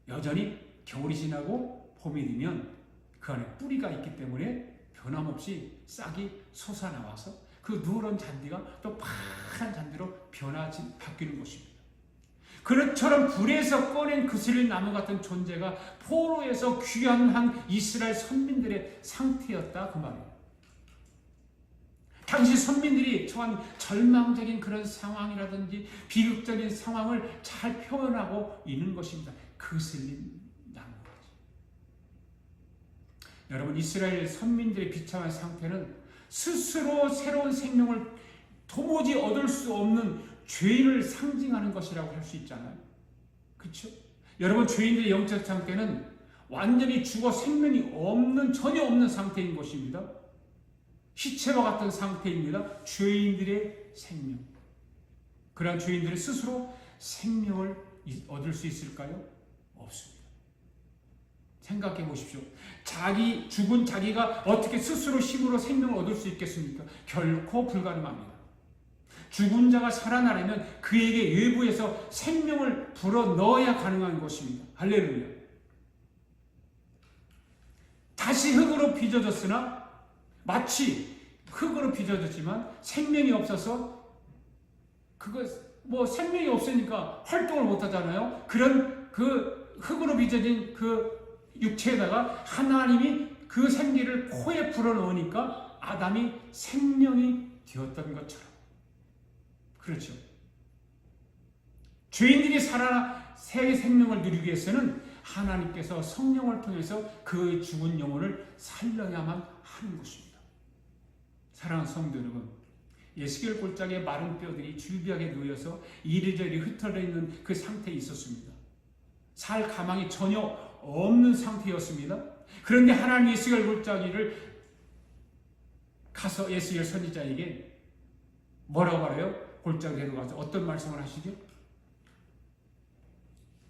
여전히 겨울이 지나고 봄이 되면 그 안에 뿌리가 있기 때문에 변함없이 싹이 솟아나와서 그 누런 잔디가 또 파란 잔디로 바뀌는 것입니다. 그릇처럼 불에서 꺼낸 그슬린 나무 같은 존재가 포로에서 귀환한 이스라엘 선민들의 상태였다 그 말이에요. 당시 선민들이 처한 절망적인 그런 상황이라든지 비극적인 상황을 잘 표현하고 있는 것입니다. 그슬린 나무까지. 여러분, 이스라엘 선민들의 비참한 상태는 스스로 새로운 생명을 도무지 얻을 수 없는 죄인을 상징하는 것이라고 할 수 있잖아요. 그렇죠? 여러분, 죄인들의 영적 상태는 완전히 죽어 생명이 없는, 전혀 없는 상태인 것입니다. 시체와 같은 상태입니다. 죄인들의 생명. 그러한 죄인들이 스스로 생명을 얻을 수 있을까요? 없습니다. 생각해 보십시오. 죽은 자기가 어떻게 스스로 힘으로 생명을 얻을 수 있겠습니까? 결코 불가능합니다. 죽은 자가 살아나려면 그에게 외부에서 생명을 불어 넣어야 가능한 것입니다. 할렐루야. 다시 흙으로 빚어졌으나 마치 흙으로 빚어졌지만 생명이 없어서 생명이 없으니까 활동을 못 하잖아요. 그런 그 흙으로 빚어진 그 육체에다가 하나님이 그 생기를 코에 불어넣으니까 아담이 생명이 되었던 것처럼. 그렇죠. 죄인들이 살아나 새 생명을 누리기 위해서는 하나님께서 성령을 통해서 그 죽은 영혼을 살려야만 하는 것입니다. 사랑하는 성도 여러분, 예수겔 골짜기에 마른 뼈들이 줄비하게 놓여서 이리저리 흩어져 있는 그 상태에 있었습니다. 살 가망이 전혀 없는 상태였습니다. 그런데 하나님 예수겔 골짜기를 가서 예수겔 선지자에게 뭐라고 말해요? 골짜기로 가서 어떤 말씀을 하시죠?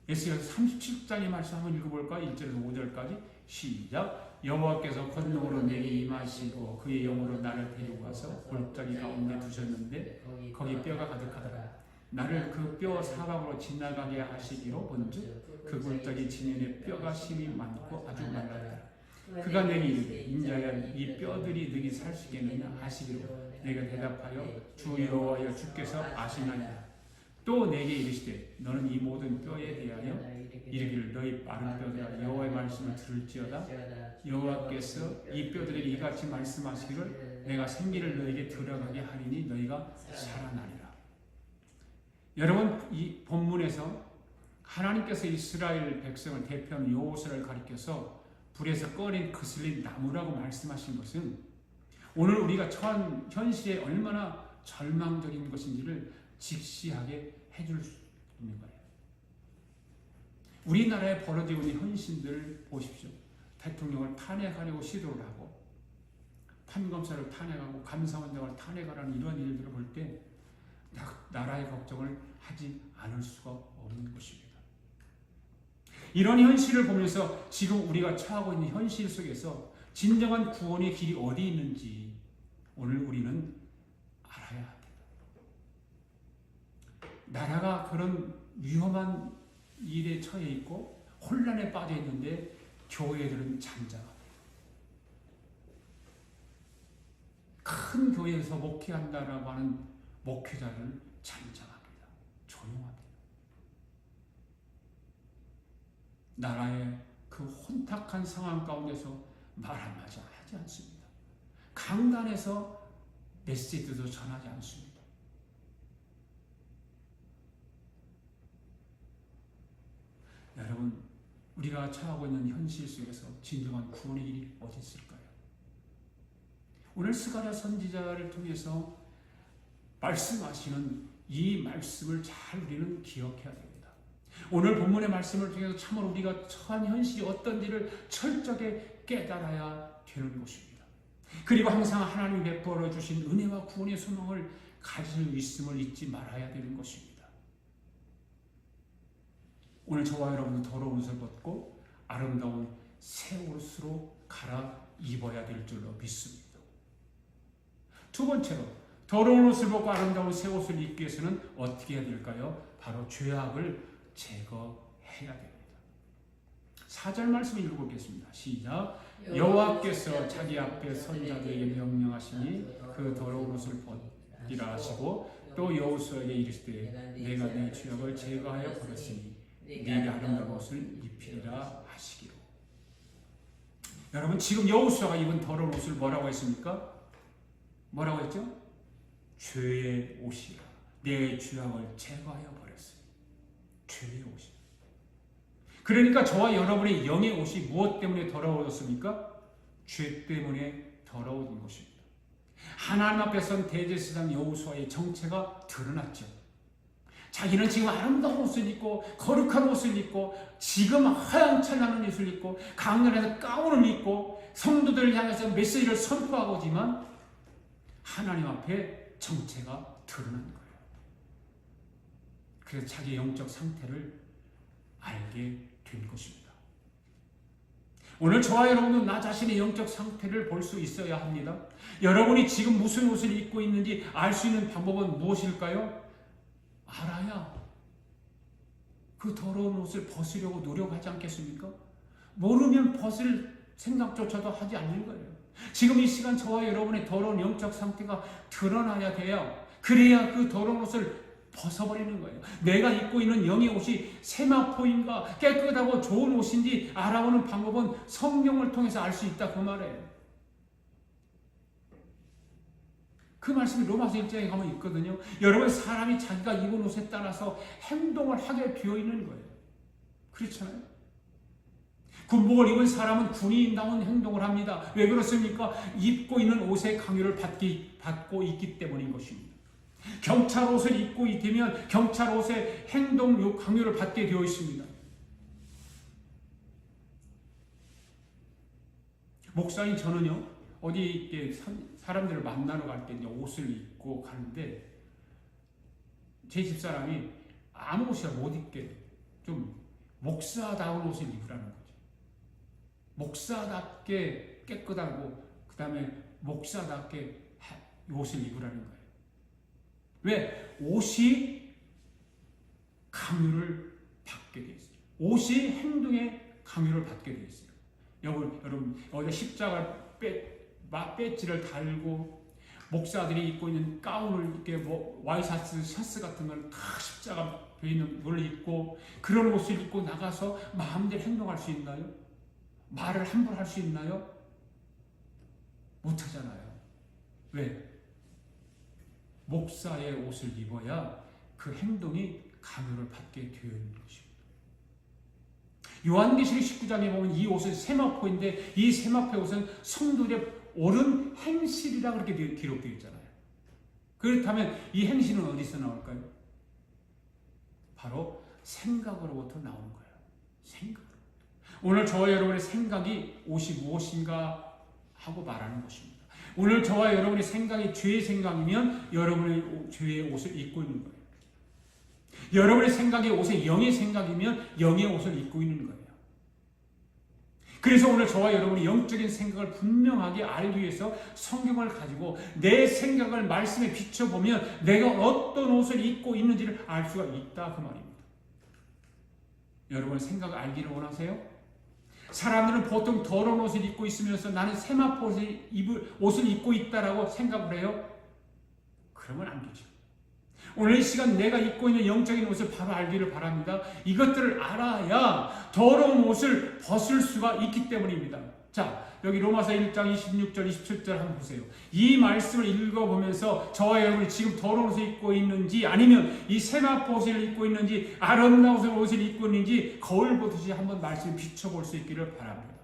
에스겔 37장의 말씀 한번 읽어볼까? 1절에서 5절까지 시작. 여호와께서 권능으로 내게 임하시고 그의 영으로 나를 데리고 가서 골짜기 가운데 두셨는데 거기 뼈가 가득하더라. 나를 그 뼈 사방으로 지나가게 하시기로 본즉 그 골짜기 지면에 뼈가 심이 많고 아주 말랐더라. 그가 내게 이르되 인자야 이 뼈들이 너희 살 수 있겠느냐 하시기로 내가 대답하여 주 여호와여 주께서 아시나이다. 또 내게 이르시되 너는 이 모든 뼈에 대하여 이르기를 너희 마른 뼈들아 여호와의 말씀을 들을지어다. 여호와께서 이 뼈들에게 이같이 말씀하시기를 내가 생기를 너에게 들어가게 하리니 너희가 살아나리라. 여러분, 이 본문에서 하나님께서 이스라엘 백성을 대표하는 여호수아를 가리켜서 불에서 꺼낸 그슬린 나무라고 말씀하신 것은 오늘 우리가 처한 현실에 얼마나 절망적인 것인지를 직시하게 해줄 수 있는 거예요. 우리나라에 벌어지고 있는 현실들을 보십시오. 대통령을 탄핵하려고 시도를 하고 판검사를 탄핵하고 감사원장을 탄핵하라는 이런 일들을 볼 때 나라의 걱정을 하지 않을 수가 없는 것입니다. 이런 현실을 보면서 지금 우리가 처하고 있는 현실 속에서 진정한 구원의 길이 어디 있는지 오늘 우리는 알아야 합니다. 나라가 그런 위험한 일에 처해 있고 혼란에 빠져 있는데 교회들은 잠잠합니다. 큰 교회에서 목회한다라고 하는 목회자들은 잠잠합니다. 조용합니다. 나라의 그 혼탁한 상황 가운데서 말 한마디 하지 않습니다. 강단에서 메시지도 전하지 않습니다. 여러분, 우리가 처하고 있는 현실 속에서 진정한 구원의 길이 어디 있을까요? 오늘 스가랴 선지자를 통해서 말씀하시는 이 말씀을 잘 우리는 기억해야 됩니다. 오늘 본문의 말씀을 통해서 참으로 우리가 처한 현실이 어떤지를 철저하게 깨달아야 되는 것입니다. 그리고 항상 하나님이 베풀어 주신 은혜와 구원의 소망을 가지고 있음을 잊지 말아야 되는 것입니다. 오늘 저와 여러분은 더러운 옷을 벗고 아름다운 새 옷으로 갈아입어야 될 줄로 믿습니다. 두 번째로 더러운 옷을 벗고 아름다운 새 옷을 입기 위해서는 어떻게 해야 될까요? 바로 죄악을 제거해야 됩니다. 4절 말씀 읽어보겠습니다. 시작. 여호와께서 자기 앞에 선자들에게 명령하시니 그 더러운 옷을 벗기라 하시고 또 여호수아에게 이르시되 내가 네 죄악을 제거하여 버렸으니 네게 아름다운 옷을 입히리라 하시기로. 여러분, 지금 여호수아가 입은 더러운 옷을 뭐라고 했습니까? 뭐라고 했죠? 죄의 옷이라. 내 죄악을 제거하여 버렸으니. 죄의 옷이. 그러니까 저와 여러분의 영의 옷이 무엇 때문에 더러워졌습니까? 죄 때문에 더러워진 것입니다. 하나님 앞에선 대제사장 여호수아의 정체가 드러났죠. 자기는 지금 아름다운 옷을 입고 거룩한 옷을 입고 지금 하얀찬란한 옷을 입고 강단에서 가운을 입고 성도들을 향해서 메시지를 선포하고지만 하나님 앞에 정체가 드러난 거예요. 그래서 자기의 영적 상태를 알게 된 것입니다. 오늘 저와 여러분은 나 자신의 영적 상태를 볼 수 있어야 합니다. 여러분이 지금 무슨 옷을 입고 있는지 알 수 있는 방법은 무엇일까요? 알아야 그 더러운 옷을 벗으려고 노력하지 않겠습니까? 모르면 벗을 생각조차도 하지 않는 거예요. 지금 이 시간 저와 여러분의 더러운 영적 상태가 드러나야 돼요. 그래야 그 더러운 옷을 벗어버리는 거예요. 내가 입고 있는 영의 옷이 세마포인가 깨끗하고 좋은 옷인지 알아보는 방법은 성경을 통해서 알 수 있다 그 말이에요. 그 말씀이 로마서 1장에 가면 있거든요. 여러분, 사람이 자기가 입은 옷에 따라서 행동을 하게 되어 있는 거예요. 그렇잖아요. 군복을 입은 사람은 군인다운 행동을 합니다. 왜 그렇습니까? 입고 있는 옷의 강요를 받고 있기 때문인 것입니다. 경찰 옷을 입고 있으면 경찰 옷의 행동 강요를 받게 되어 있습니다. 목사인 저는요, 어디 사람들을 만나러 갈 때 옷을 입고 가는데 제 집사람이 아무 옷이나 못 입게 좀 목사다운 옷을 입으라는 거죠. 목사답게 깨끗하고 그 다음에 목사답게 옷을 입으라는 거예요. 왜? 옷이 강요를 받게 되어 있어요. 옷이 행동에 강요를 받게 되어 있어요. 여러분 어디 십자가 배지를 달고 목사들이 입고 있는 가운을 이렇게 샤스 같은 걸 다 십자가 배 있는 걸 입고 그런 옷을 입고 나가서 마음대로 행동할 수 있나요? 말을 함부로 할 수 있나요? 못하잖아요. 왜? 목사의 옷을 입어야 그 행동이 강요를 받게 되어 있는 것입니다. 요한계시록 19장에 보면 이 옷은 세마포인데 이 세마포의 옷은 성도들의 옳은 행실이라고 그렇게 기록되어 있잖아요. 그렇다면 이 행실은 어디서 나올까요? 바로 생각으로부터 나오는 거예요. 생각으로부터. 오늘 저와 여러분의 생각이 옷이 무엇인가 하고 말하는 것입니다. 오늘 저와 여러분의 생각이 죄의 생각이면 여러분의 죄의 옷을 입고 있는 거예요. 여러분의 생각이 옷의 영의 생각이면 영의 옷을 입고 있는 거예요. 그래서 오늘 저와 여러분이 영적인 생각을 분명하게 알기 위해서 성경을 가지고 내 생각을 말씀에 비춰보면 내가 어떤 옷을 입고 있는지를 알 수가 있다 그 말입니다. 여러분 생각을 알기를 원하세요? 사람들은 보통 더러운 옷을 입고 있으면서 나는 세마포 옷을 입고 있다라고 생각을 해요? 그러면 안 되죠. 오늘 이 시간 내가 입고 있는 영적인 옷을 바로 알기를 바랍니다. 이것들을 알아야 더러운 옷을 벗을 수가 있기 때문입니다. 자, 여기 로마서 1장 26절 27절 한번 보세요. 이 말씀을 읽어보면서 저와 여러분이 지금 더러운 옷을 입고 있는지 아니면 이 세마포 옷을 입고 있는지 아름다운 옷을 입고 있는지 거울 보듯이 한번 말씀을 비춰볼 수 있기를 바랍니다.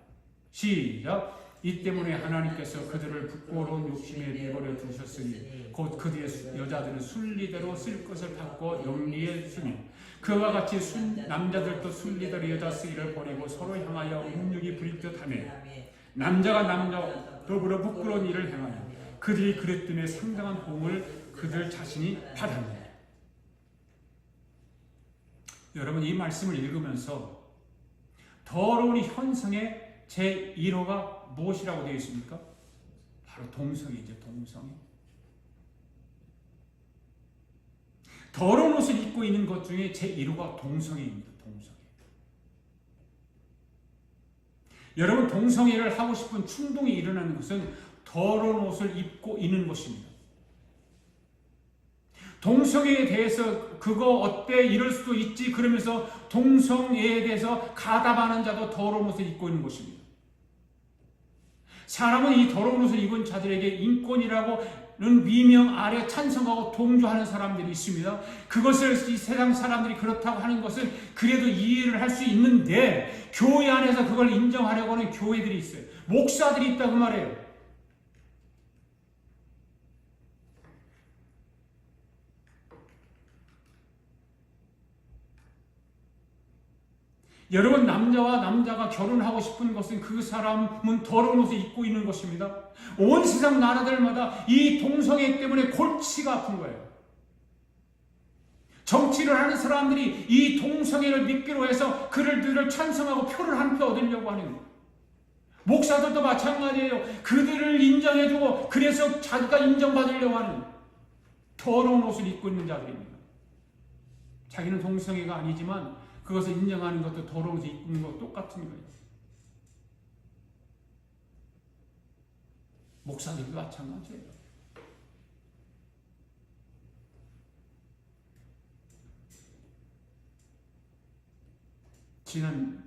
시작! 이 때문에 하나님께서 그들을 부끄러운 욕심에 내버려 두셨으니 곧 그들의 여자들은 순리대로 쓸 것을 받고 영리의 순위 그와 같이 남자들도 순리대로 여자 쓰기를 버리고 서로 향하여 음욕이 부릴 듯하네. 남자가 남자와 더불어 부끄러운 일을 행하여 그들이 그랬더니 상당한 공을 그들 자신이 받았네. 여러분 이 말씀을 읽으면서 더러운 현성의 제1호가 무엇이라고 되어 있습니까? 바로 동성이죠. 동성이. 더러운 옷을 입고 있는 것 중에 제1호가 동성애입니다. 동성애. 여러분 동성애를 하고 싶은 충동이 일어나는 것은 더러운 옷을 입고 있는 것입니다. 동성애에 대해서 그거 어때 이럴 수도 있지 그러면서 동성애에 대해서 가담하는 자도 더러운 옷을 입고 있는 것입니다. 사람은 이 더러운 옷을 입은 자들에게 인권이라고는 미명 아래 찬성하고 동조하는 사람들이 있습니다. 그것을 이 세상 사람들이 그렇다고 하는 것을 그래도 이해를 할 수 있는데 교회 안에서 그걸 인정하려고 하는 교회들이 있어요. 목사들이 있다 그 말이에요. 여러분, 남자와 남자가 결혼하고 싶은 것은 그 사람은 더러운 옷을 입고 있는 것입니다. 온 세상 나라들마다 이 동성애 때문에 골치가 아픈 거예요. 정치를 하는 사람들이 이 동성애를 믿기로 해서 그들을 찬성하고 표를 한 표 얻으려고 하는 거예요. 목사들도 마찬가지예요. 그들을 인정해주고 그래서 자기가 인정받으려고 하는 더러운 옷을 입고 있는 자들입니다. 자기는 동성애가 아니지만 그것을 인정하는 것도 더러운 옷을 입는 것도 똑같은 거예요. 목사들도 마찬가지예요. 지난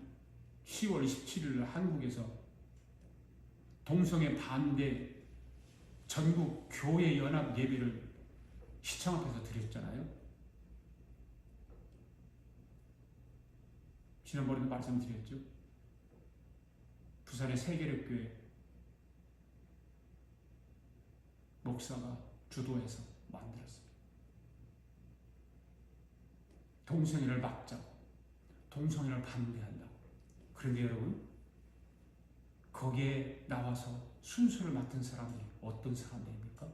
10월 27일 한국에서 동성애 반대 전국 교회 연합 예배를 시청 앞에서 드렸잖아요. 지난번에도 말씀드렸죠. 부산의 세계력교회 목사가 주도해서 만들었습니다. 동성애를 막자고, 동성애를 반대한다고. 그런데 여러분, 거기에 나와서 순서를 맡은 사람들이 어떤 사람들입니까?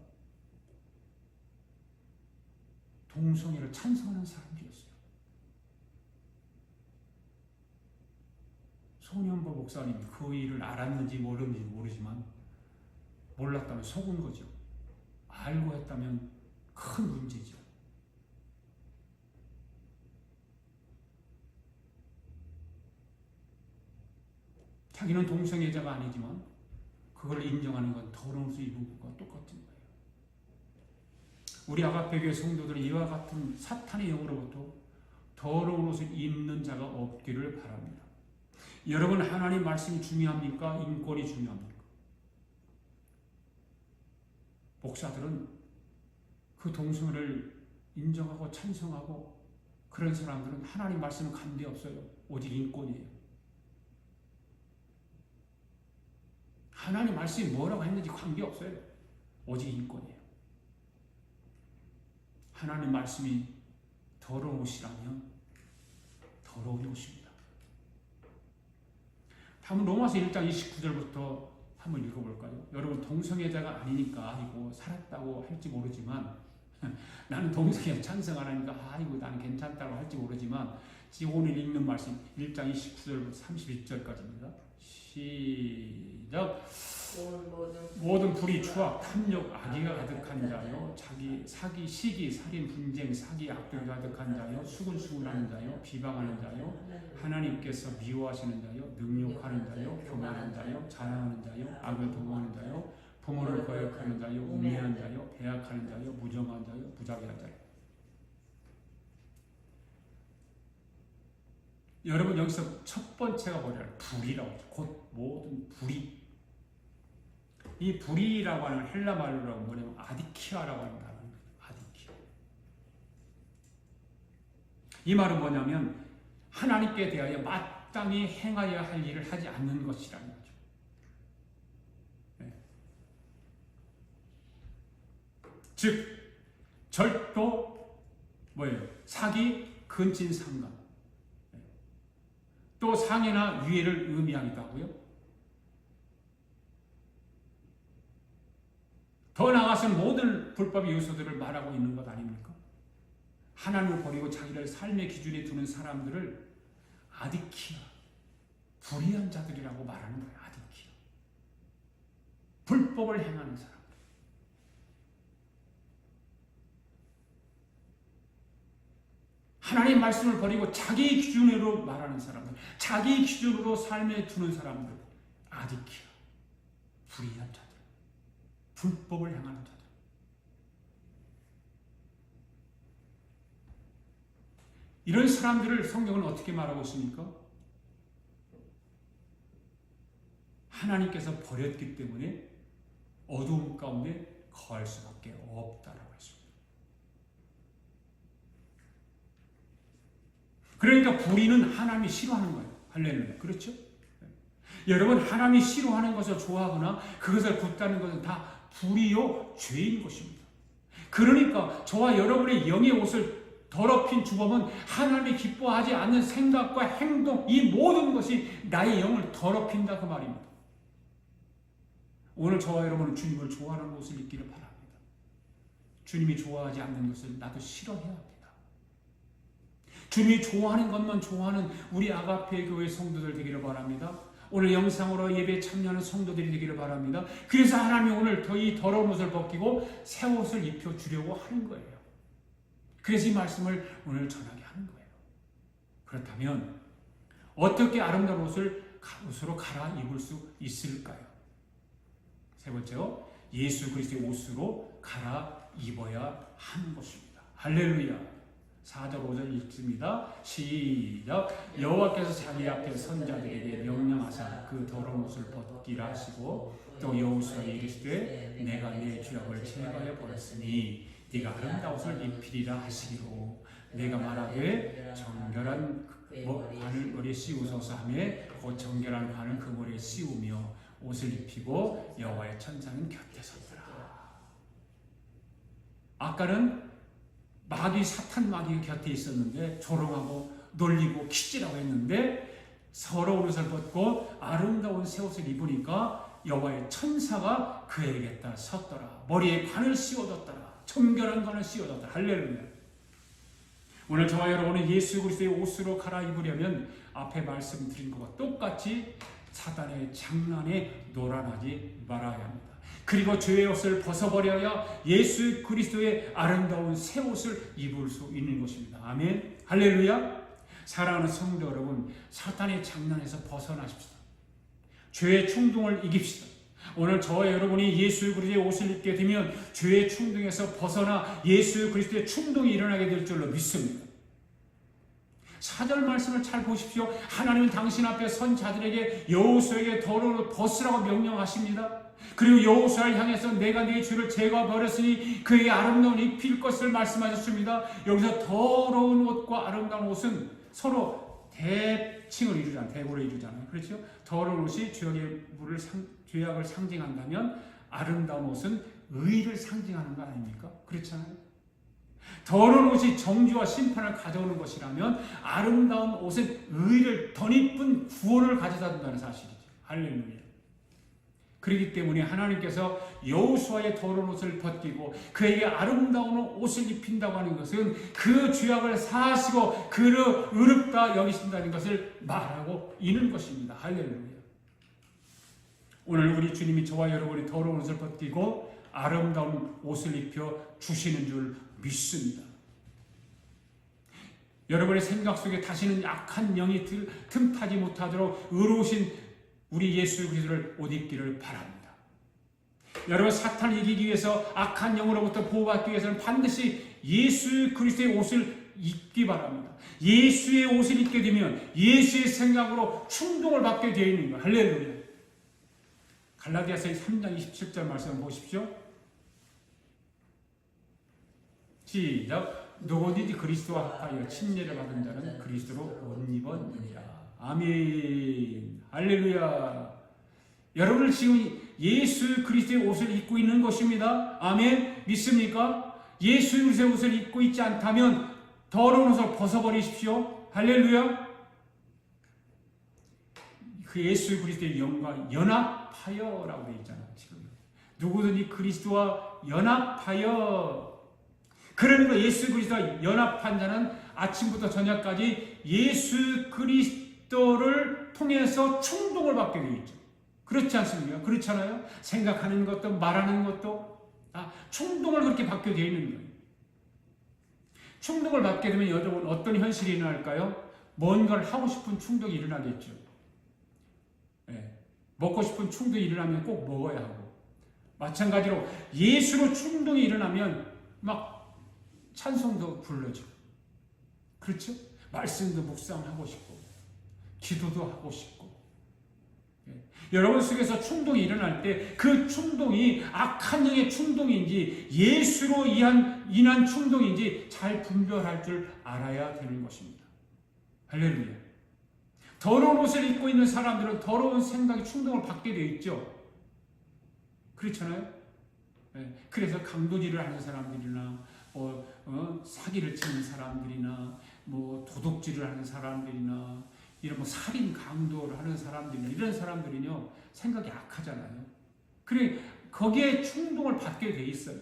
동성애를 찬성하는 사람들이었어요. 손현보 목사님이 그 일을 알았는지 모르는지 모르지만 몰랐다면 속은 거죠. 알고 했다면 큰 문제죠. 자기는 동성애자가 아니지만 그걸 인정하는 건 더러운 옷을 입은 것과 똑같은 거예요. 우리 아가페교회 성도들이 이와 같은 사탄의 영으로부터 더러운 옷을 입는 자가 없기를 바랍니다. 여러분, 하나님 말씀이 중요합니까? 인권이 중요합니까? 목사들은 그 동성애를 인정하고 찬성하고 그런 사람들은 하나님 말씀은 관계없어요. 오직 인권이에요. 하나님 말씀이 뭐라고 했는지 관계없어요. 오직 인권이에요. 하나님 말씀이 더러운 옷이라면 더러운 옷입니다. 다음은 로마서 1장 29절부터 한번 읽어볼까요? 여러분, 동성애자가 아니니까 아이고 살았다고 할지 모르지만 나는 동성애 찬성 안 하니까 아이고 나는 괜찮다고 할지 모르지만 지금 오늘 읽는 말씀 1장 29절부터 31절까지입니다. 시작. 모든 불의, 추악, 탐욕, 악의가 가득한 자요, 자기 사기, 시기, 살인, 분쟁, 사기, 악독이 가득한 자요, 수군수군하는 자요, 비방하는 자요, 하나님께서 미워하시는 자요, 능욕하는 자요, 교만한 자요, 자랑하는 자요, 악을 도모하는 자요, 부모를 거역하는 자요, 음해한 자요, 배약하는 자요, 무정한 자요, 부자비한 자요. 여러분, 여기서 첫 번째가 뭐냐면 불이라고 하죠. 곧 모든 불이. 이 불이라고 하는 헬라 말로라고 뭐냐면 아디키아라고 하는 단어입니다. 아디키아. 이 말은 뭐냐면 하나님께 대하여 마땅히 행하여야 할 일을 하지 않는 것이라는 거죠. 네. 즉 절도, 뭐예요? 사기, 근친상간, 또 상해나 위해를 의미하기도 하고요. 더 나아가서는 모든 불법의 요소들을 말하고 있는 것 아닙니까? 하나님을 버리고 자기를 삶의 기준에 두는 사람들을 아디키아, 불의한 자들이라고 말하는 거예요. 아디키아. 불법을 행하는 사람. 하나님의 말씀을 버리고 자기 기준으로 말하는 사람들, 자기 기준으로 삶에 두는 사람들, 아디키아, 불의한 자들, 불법을 행하는 자들. 이런 사람들을 성경은 어떻게 말하고 있습니까? 하나님께서 버렸기 때문에 어두움 가운데 거할 수밖에 없다라고 했습니다. 그러니까 불의는 하나님이 싫어하는 거예요. 할렐루야. 그렇죠? 여러분, 하나님이 싫어하는 것을 좋아하거나 그것을 굽다는 것은 다 불의요 죄인 것입니다. 그러니까 저와 여러분의 영의 옷을 더럽힌 주범은 하나님이 기뻐하지 않는 생각과 행동, 이 모든 것이 나의 영을 더럽힌다 그 말입니다. 오늘 저와 여러분은 주님을 좋아하는 옷을 입기를 바랍니다. 주님이 좋아하지 않는 것을 나도 싫어해야 합니다. 주님이 좋아하는 것만 좋아하는 우리 아가페 교회 성도들 되기를 바랍니다. 오늘 영상으로 예배에 참여하는 성도들이 되기를 바랍니다. 그래서 하나님이 오늘 이 더러운 옷을 벗기고 새 옷을 입혀주려고 하는 거예요. 그래서 이 말씀을 오늘 전하게 하는 거예요. 그렇다면 어떻게 아름다운 옷으로 갈아입을 수 있을까요? 세 번째로 예수 그리스도의 옷으로 갈아입어야 하는 것입니다. 할렐루야. 4절 5절 읽습니다. 시작. 여호와께서 자기 앞에 선자들에게 명령하사 그 더러운 옷을 벗기라 하시고 또 여호수아에게 이르시되 내가 네 죄악을 제거하여 버렸으니 네가 아름다운 옷을 입히리라 하시기로 내가 말하되 정결한 바늘 머리에 씌우소서 하며 곧 정결한 바늘 그 머리에 씌우며 옷을 입히고 여호와의 천사는 곁에 섰더라. 아까는 마귀 사탄 마귀가 곁에 있었는데 조롱하고 놀리고 키지라고 했는데 서러운 옷을 벗고 아름다운 새 옷을 입으니까 여호와의 천사가 그에게 따라 섰더라. 머리에 관을 씌워뒀더라. 정결한 관을 씌워뒀더라. 할렐루야. 오늘 저와 여러분은 예수 그리스도의 옷으로 갈아입으려면 앞에 말씀드린 것과 똑같이 사단의 장난에 놀아나지 말아야 합니다. 그리고 죄의 옷을 벗어버려야 예수 그리스도의 아름다운 새 옷을 입을 수 있는 것입니다. 아멘. 할렐루야. 사랑하는 성도 여러분, 사탄의 장난에서 벗어나십시다. 죄의 충동을 이깁시다. 오늘 저와 여러분이 예수 그리스도의 옷을 입게 되면 죄의 충동에서 벗어나 예수 그리스도의 충동이 일어나게 될 줄로 믿습니다. 4절 말씀을 잘 보십시오. 하나님은 당신 앞에 선 자들에게 여호수아에게 더러운 옷 벗으라고 명령하십니다. 그리고 여호수아를 향해서 내가 네 죄를 제거해 버렸으니 그에게 아름다운 옷을 입힐 것을 말씀하셨습니다. 여기서 더러운 옷과 아름다운 옷은 서로 대칭을 이루잖아요. 대고를 이루잖아요. 그렇죠? 더러운 옷이 죄악을 상징한다면 아름다운 옷은 의를 상징하는 거 아닙니까? 그렇잖아요. 더러운 옷이 정죄와 심판을 가져오는 것이라면 아름다운 옷은 의를 덧입은 구원을 가져다 준다는 사실이죠. 할렐루야. 그렇기 때문에 하나님께서 여호수아의 더러운 옷을 벗기고 그에게 아름다운 옷을 입힌다고 하는 것은 그 죄악을 사하시고 그를 의롭다 여기신다는 것을 말하고 있는 것입니다. 할렐루야. 오늘 우리 주님이 저와 여러분이 더러운 옷을 벗기고 아름다운 옷을 입혀 주시는 줄 믿습니다. 여러분의 생각 속에 다시는 약한 영이 틈타지 못하도록 의로우신 우리 예수 그리스도를 옷 입기를 바랍니다. 여러분, 사탄을 이기기 위해서 악한 영으로부터 보호받기 위해서는 반드시 예수 그리스도의 옷을 입기 바랍니다. 예수의 옷을 입게 되면 예수의 생각으로 충동을 받게 되어 있는 거예요. 할렐루야. 갈라디아서 3장 27절 말씀 보십시오. 시작. 누구든지 그리스도와 합하여 침례를 받은 자는 그리스도로 옷 입었느니라. 아멘. 할렐루야. 여러분은 지금 예수 그리스도의 옷을 입고 있는 것입니다. 아멘. 믿습니까? 예수 그리스도의 옷을 입고 있지 않다면 더러운 옷을 벗어버리십시오. 할렐루야. 그 예수 그리스도의 영과 연합하여라고 되어 있잖아요. 지금 누구든지 그리스도와 연합하여. 그러니까 예수 그리스도와 연합한 자는 아침부터 저녁까지 예수 그리스도를 통해서 충동을 받게 되어 있죠. 그렇지 않습니까? 그렇잖아요. 생각하는 것도 말하는 것도 충동을 그렇게 받게 되어 있는 거예요. 충동을 받게 되면 여러분 어떤 현실이 일어날까요? 뭔가를 하고 싶은 충동이 일어나겠죠. 네. 먹고 싶은 충동이 일어나면 꼭 먹어야 하고, 마찬가지로 예수로 충동이 일어나면 막 찬송도 불러줘. 그렇죠? 말씀도 묵상하고 싶고 기도도 하고 싶고 여러분 속에서 충동이 일어날 때 그 충동이 악한 영의 충동인지 예수로 인한 충동인지 잘 분별할 줄 알아야 되는 것입니다. 할렐루야. 더러운 옷을 입고 있는 사람들은 더러운 생각이 충동을 받게 되어 있죠. 그렇잖아요. 그래서 강도질을 하는 사람들이나 사기를 치는 사람들이나 도둑질을 하는 사람들이나 이런 살인 강도를 하는 사람들이나 이런 사람들은요 생각이 악하잖아요. 그래 거기에 충동을 받게 돼 있어요.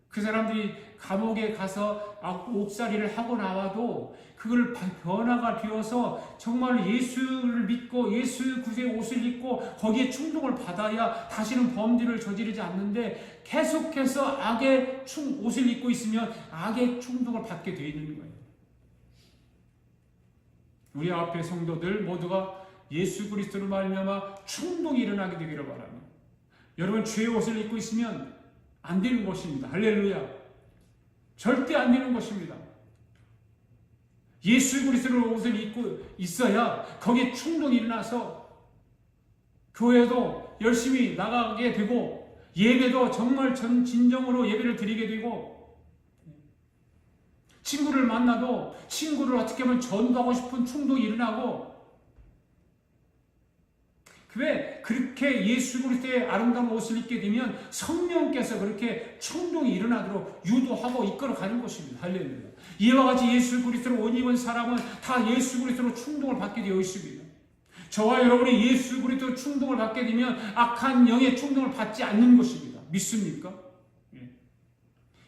그 사람들이 감옥에 가서 옥살이를 하고 나와도 그걸 변화가 되어서 정말 예수를 믿고 예수 구세의 옷을 입고 거기에 충동을 받아야 다시는 범죄를 저지르지 않는데 계속해서 악의 옷을 입고 있으면 악의 충동을 받게 되어 있는 거예요. 우리 앞에 성도들 모두가 예수 그리스도를 말미암아 충동이 일어나게 되기를 바랍니다. 여러분 죄의 옷을 입고 있으면 안 되는 것입니다. 할렐루야. 절대 안 되는 것입니다. 예수 그리스도의 옷을 입고 있어야 거기에 충동이 일어나서 교회도 열심히 나가게 되고 예배도 정말 진정으로 예배를 드리게 되고 친구를 만나도 친구를 어떻게 보면 전도하고 싶은 충동이 일어나고 왜 그렇게 예수 그리스도의 아름다운 옷을 입게 되면 성령께서 그렇게 충동이 일어나도록 유도하고 이끌어가는 것입니다. 할렐루야. 이와 같이 예수 그리스도를 옷 입은 사람은 다 예수 그리스도로 충동을 받게 되어 있습니다. 저와 여러분이 예수 그리스도로 충동을 받게 되면 악한 영의 충동을 받지 않는 것입니다. 믿습니까?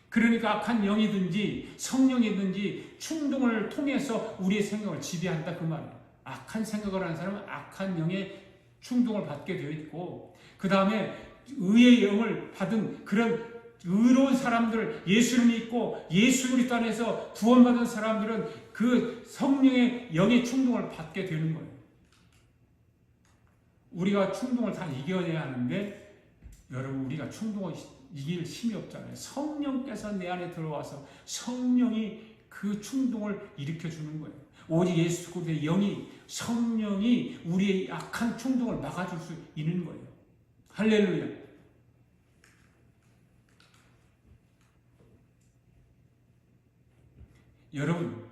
그러니까 악한 영이든지 성령이든지 충동을 통해서 우리의 생각을 지배한다 그 말이에요. 악한 생각을 하는 사람은 악한 영의 충동을 받게 되어 있고 그 다음에 의의 영을 받은 그런 의로운 사람들 예수를 믿고 예수 그리스도 안에서 구원받은 사람들은 그 성령의 영의 충동을 받게 되는 거예요. 우리가 충동을 다 이겨내야 하는데 여러분 우리가 충동을 이길 힘이 없잖아요. 성령께서 내 안에 들어와서 성령이 그 충동을 일으켜주는 거예요. 오직 예수 그리스도의 영이 성령이 우리의 악한 충동을 막아줄 수 있는 거예요. 할렐루야. 여러분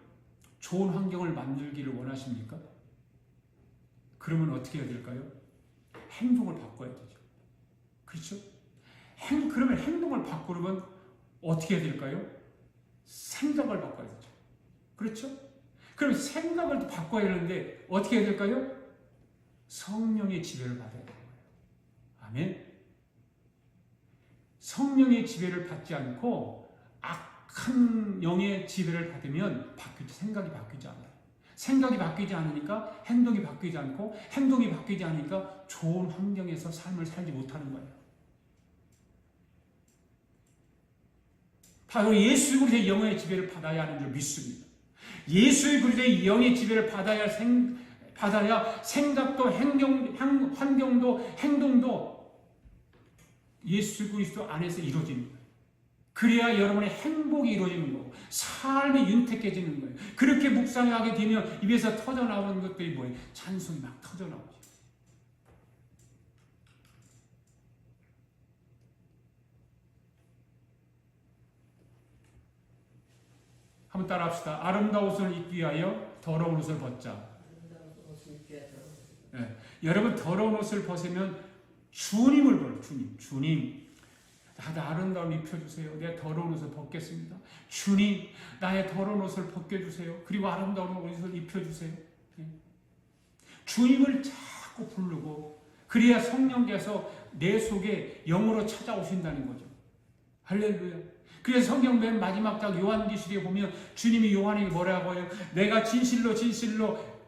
좋은 환경을 만들기를 원하십니까? 그러면 어떻게 해야 될까요? 행동을 바꿔야 되죠. 그렇죠? 그러면 행동을 바꾸려면 어떻게 해야 될까요? 생각을 바꿔야 되죠. 그렇죠? 그럼 생각을 또 바꿔야 하는데 어떻게 해야 될까요? 성령의 지배를 받아야 되는 거예요. 아멘. 성령의 지배를 받지 않고 악한 영의 지배를 받으면 생각이 바뀌지 않아요. 생각이 바뀌지 않으니까 행동이 바뀌지 않고 행동이 바뀌지 않으니까 좋은 환경에서 삶을 살지 못하는 거예요. 바로 예수 그리스도의 영의 지배를 받아야 하는 줄 믿습니다. 예수 그리스도의 영의 지배를 받아야 생각도 환경도 행동도 예수 그리스도 안에서 이루어지는 거예요. 그래야 여러분의 행복이 이루어지는 거고 삶이 윤택해지는 거예요. 그렇게 묵상하게 되면 입에서 터져나오는 것들이 뭐예요? 찬송이 막 터져나오죠. 한번 따라합시다. 아름다운 옷을 입기 위하여 더러운 옷을 벗자. 네. 여러분 더러운 옷을 벗으면 주님을 보는 주님 나도 아름다운 옷을 입혀주세요. 내가 더러운 옷을 벗겠습니다. 주님 나의 더러운 옷을 벗겨주세요. 그리고 아름다운 옷을 입혀주세요. 네. 주님을 자꾸 부르고 그래야 성령께서 내 속에 영으로 찾아오신다는 거죠. 할렐루야. 그래서 성경 맨 마지막 장 요한계시록에 보면 주님이 요한에게 뭐라고 해요? 내가 진실로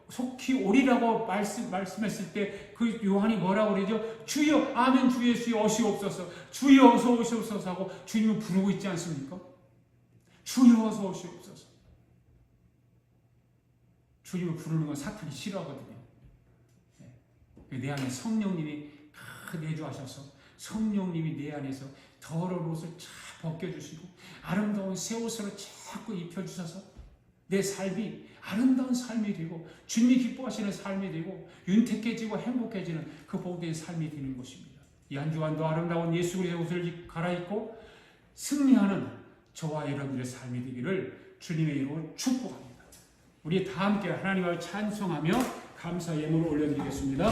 속히 오리라고 말씀했을 때 그 요한이 뭐라고 그러죠? 주여 아멘 주 예수여 오시옵소서 주여 어서 오시옵소서 하고 주님을 부르고 있지 않습니까? 주여 어서 오시옵소서. 주님을 부르는 건 사탄이 싫어하거든요. 내 안에 성령님이 내주하셔서 성령님이 내 안에서 더러운 옷을 쫙 벗겨주시고 아름다운 새 옷으로 자꾸 입혀주셔서 내 삶이 아름다운 삶이 되고 주님이 기뻐하시는 삶이 되고 윤택해지고 행복해지는 그 복의 삶이 되는 것입니다. 이 한 주간도 아름다운 예수 그리스도의 옷을 갈아입고 승리하는 저와 여러분들의 삶이 되기를 주님의 이름으로 축복합니다. 우리 다 함께 하나님을 찬송하며 감사 예물을 올려드리겠습니다.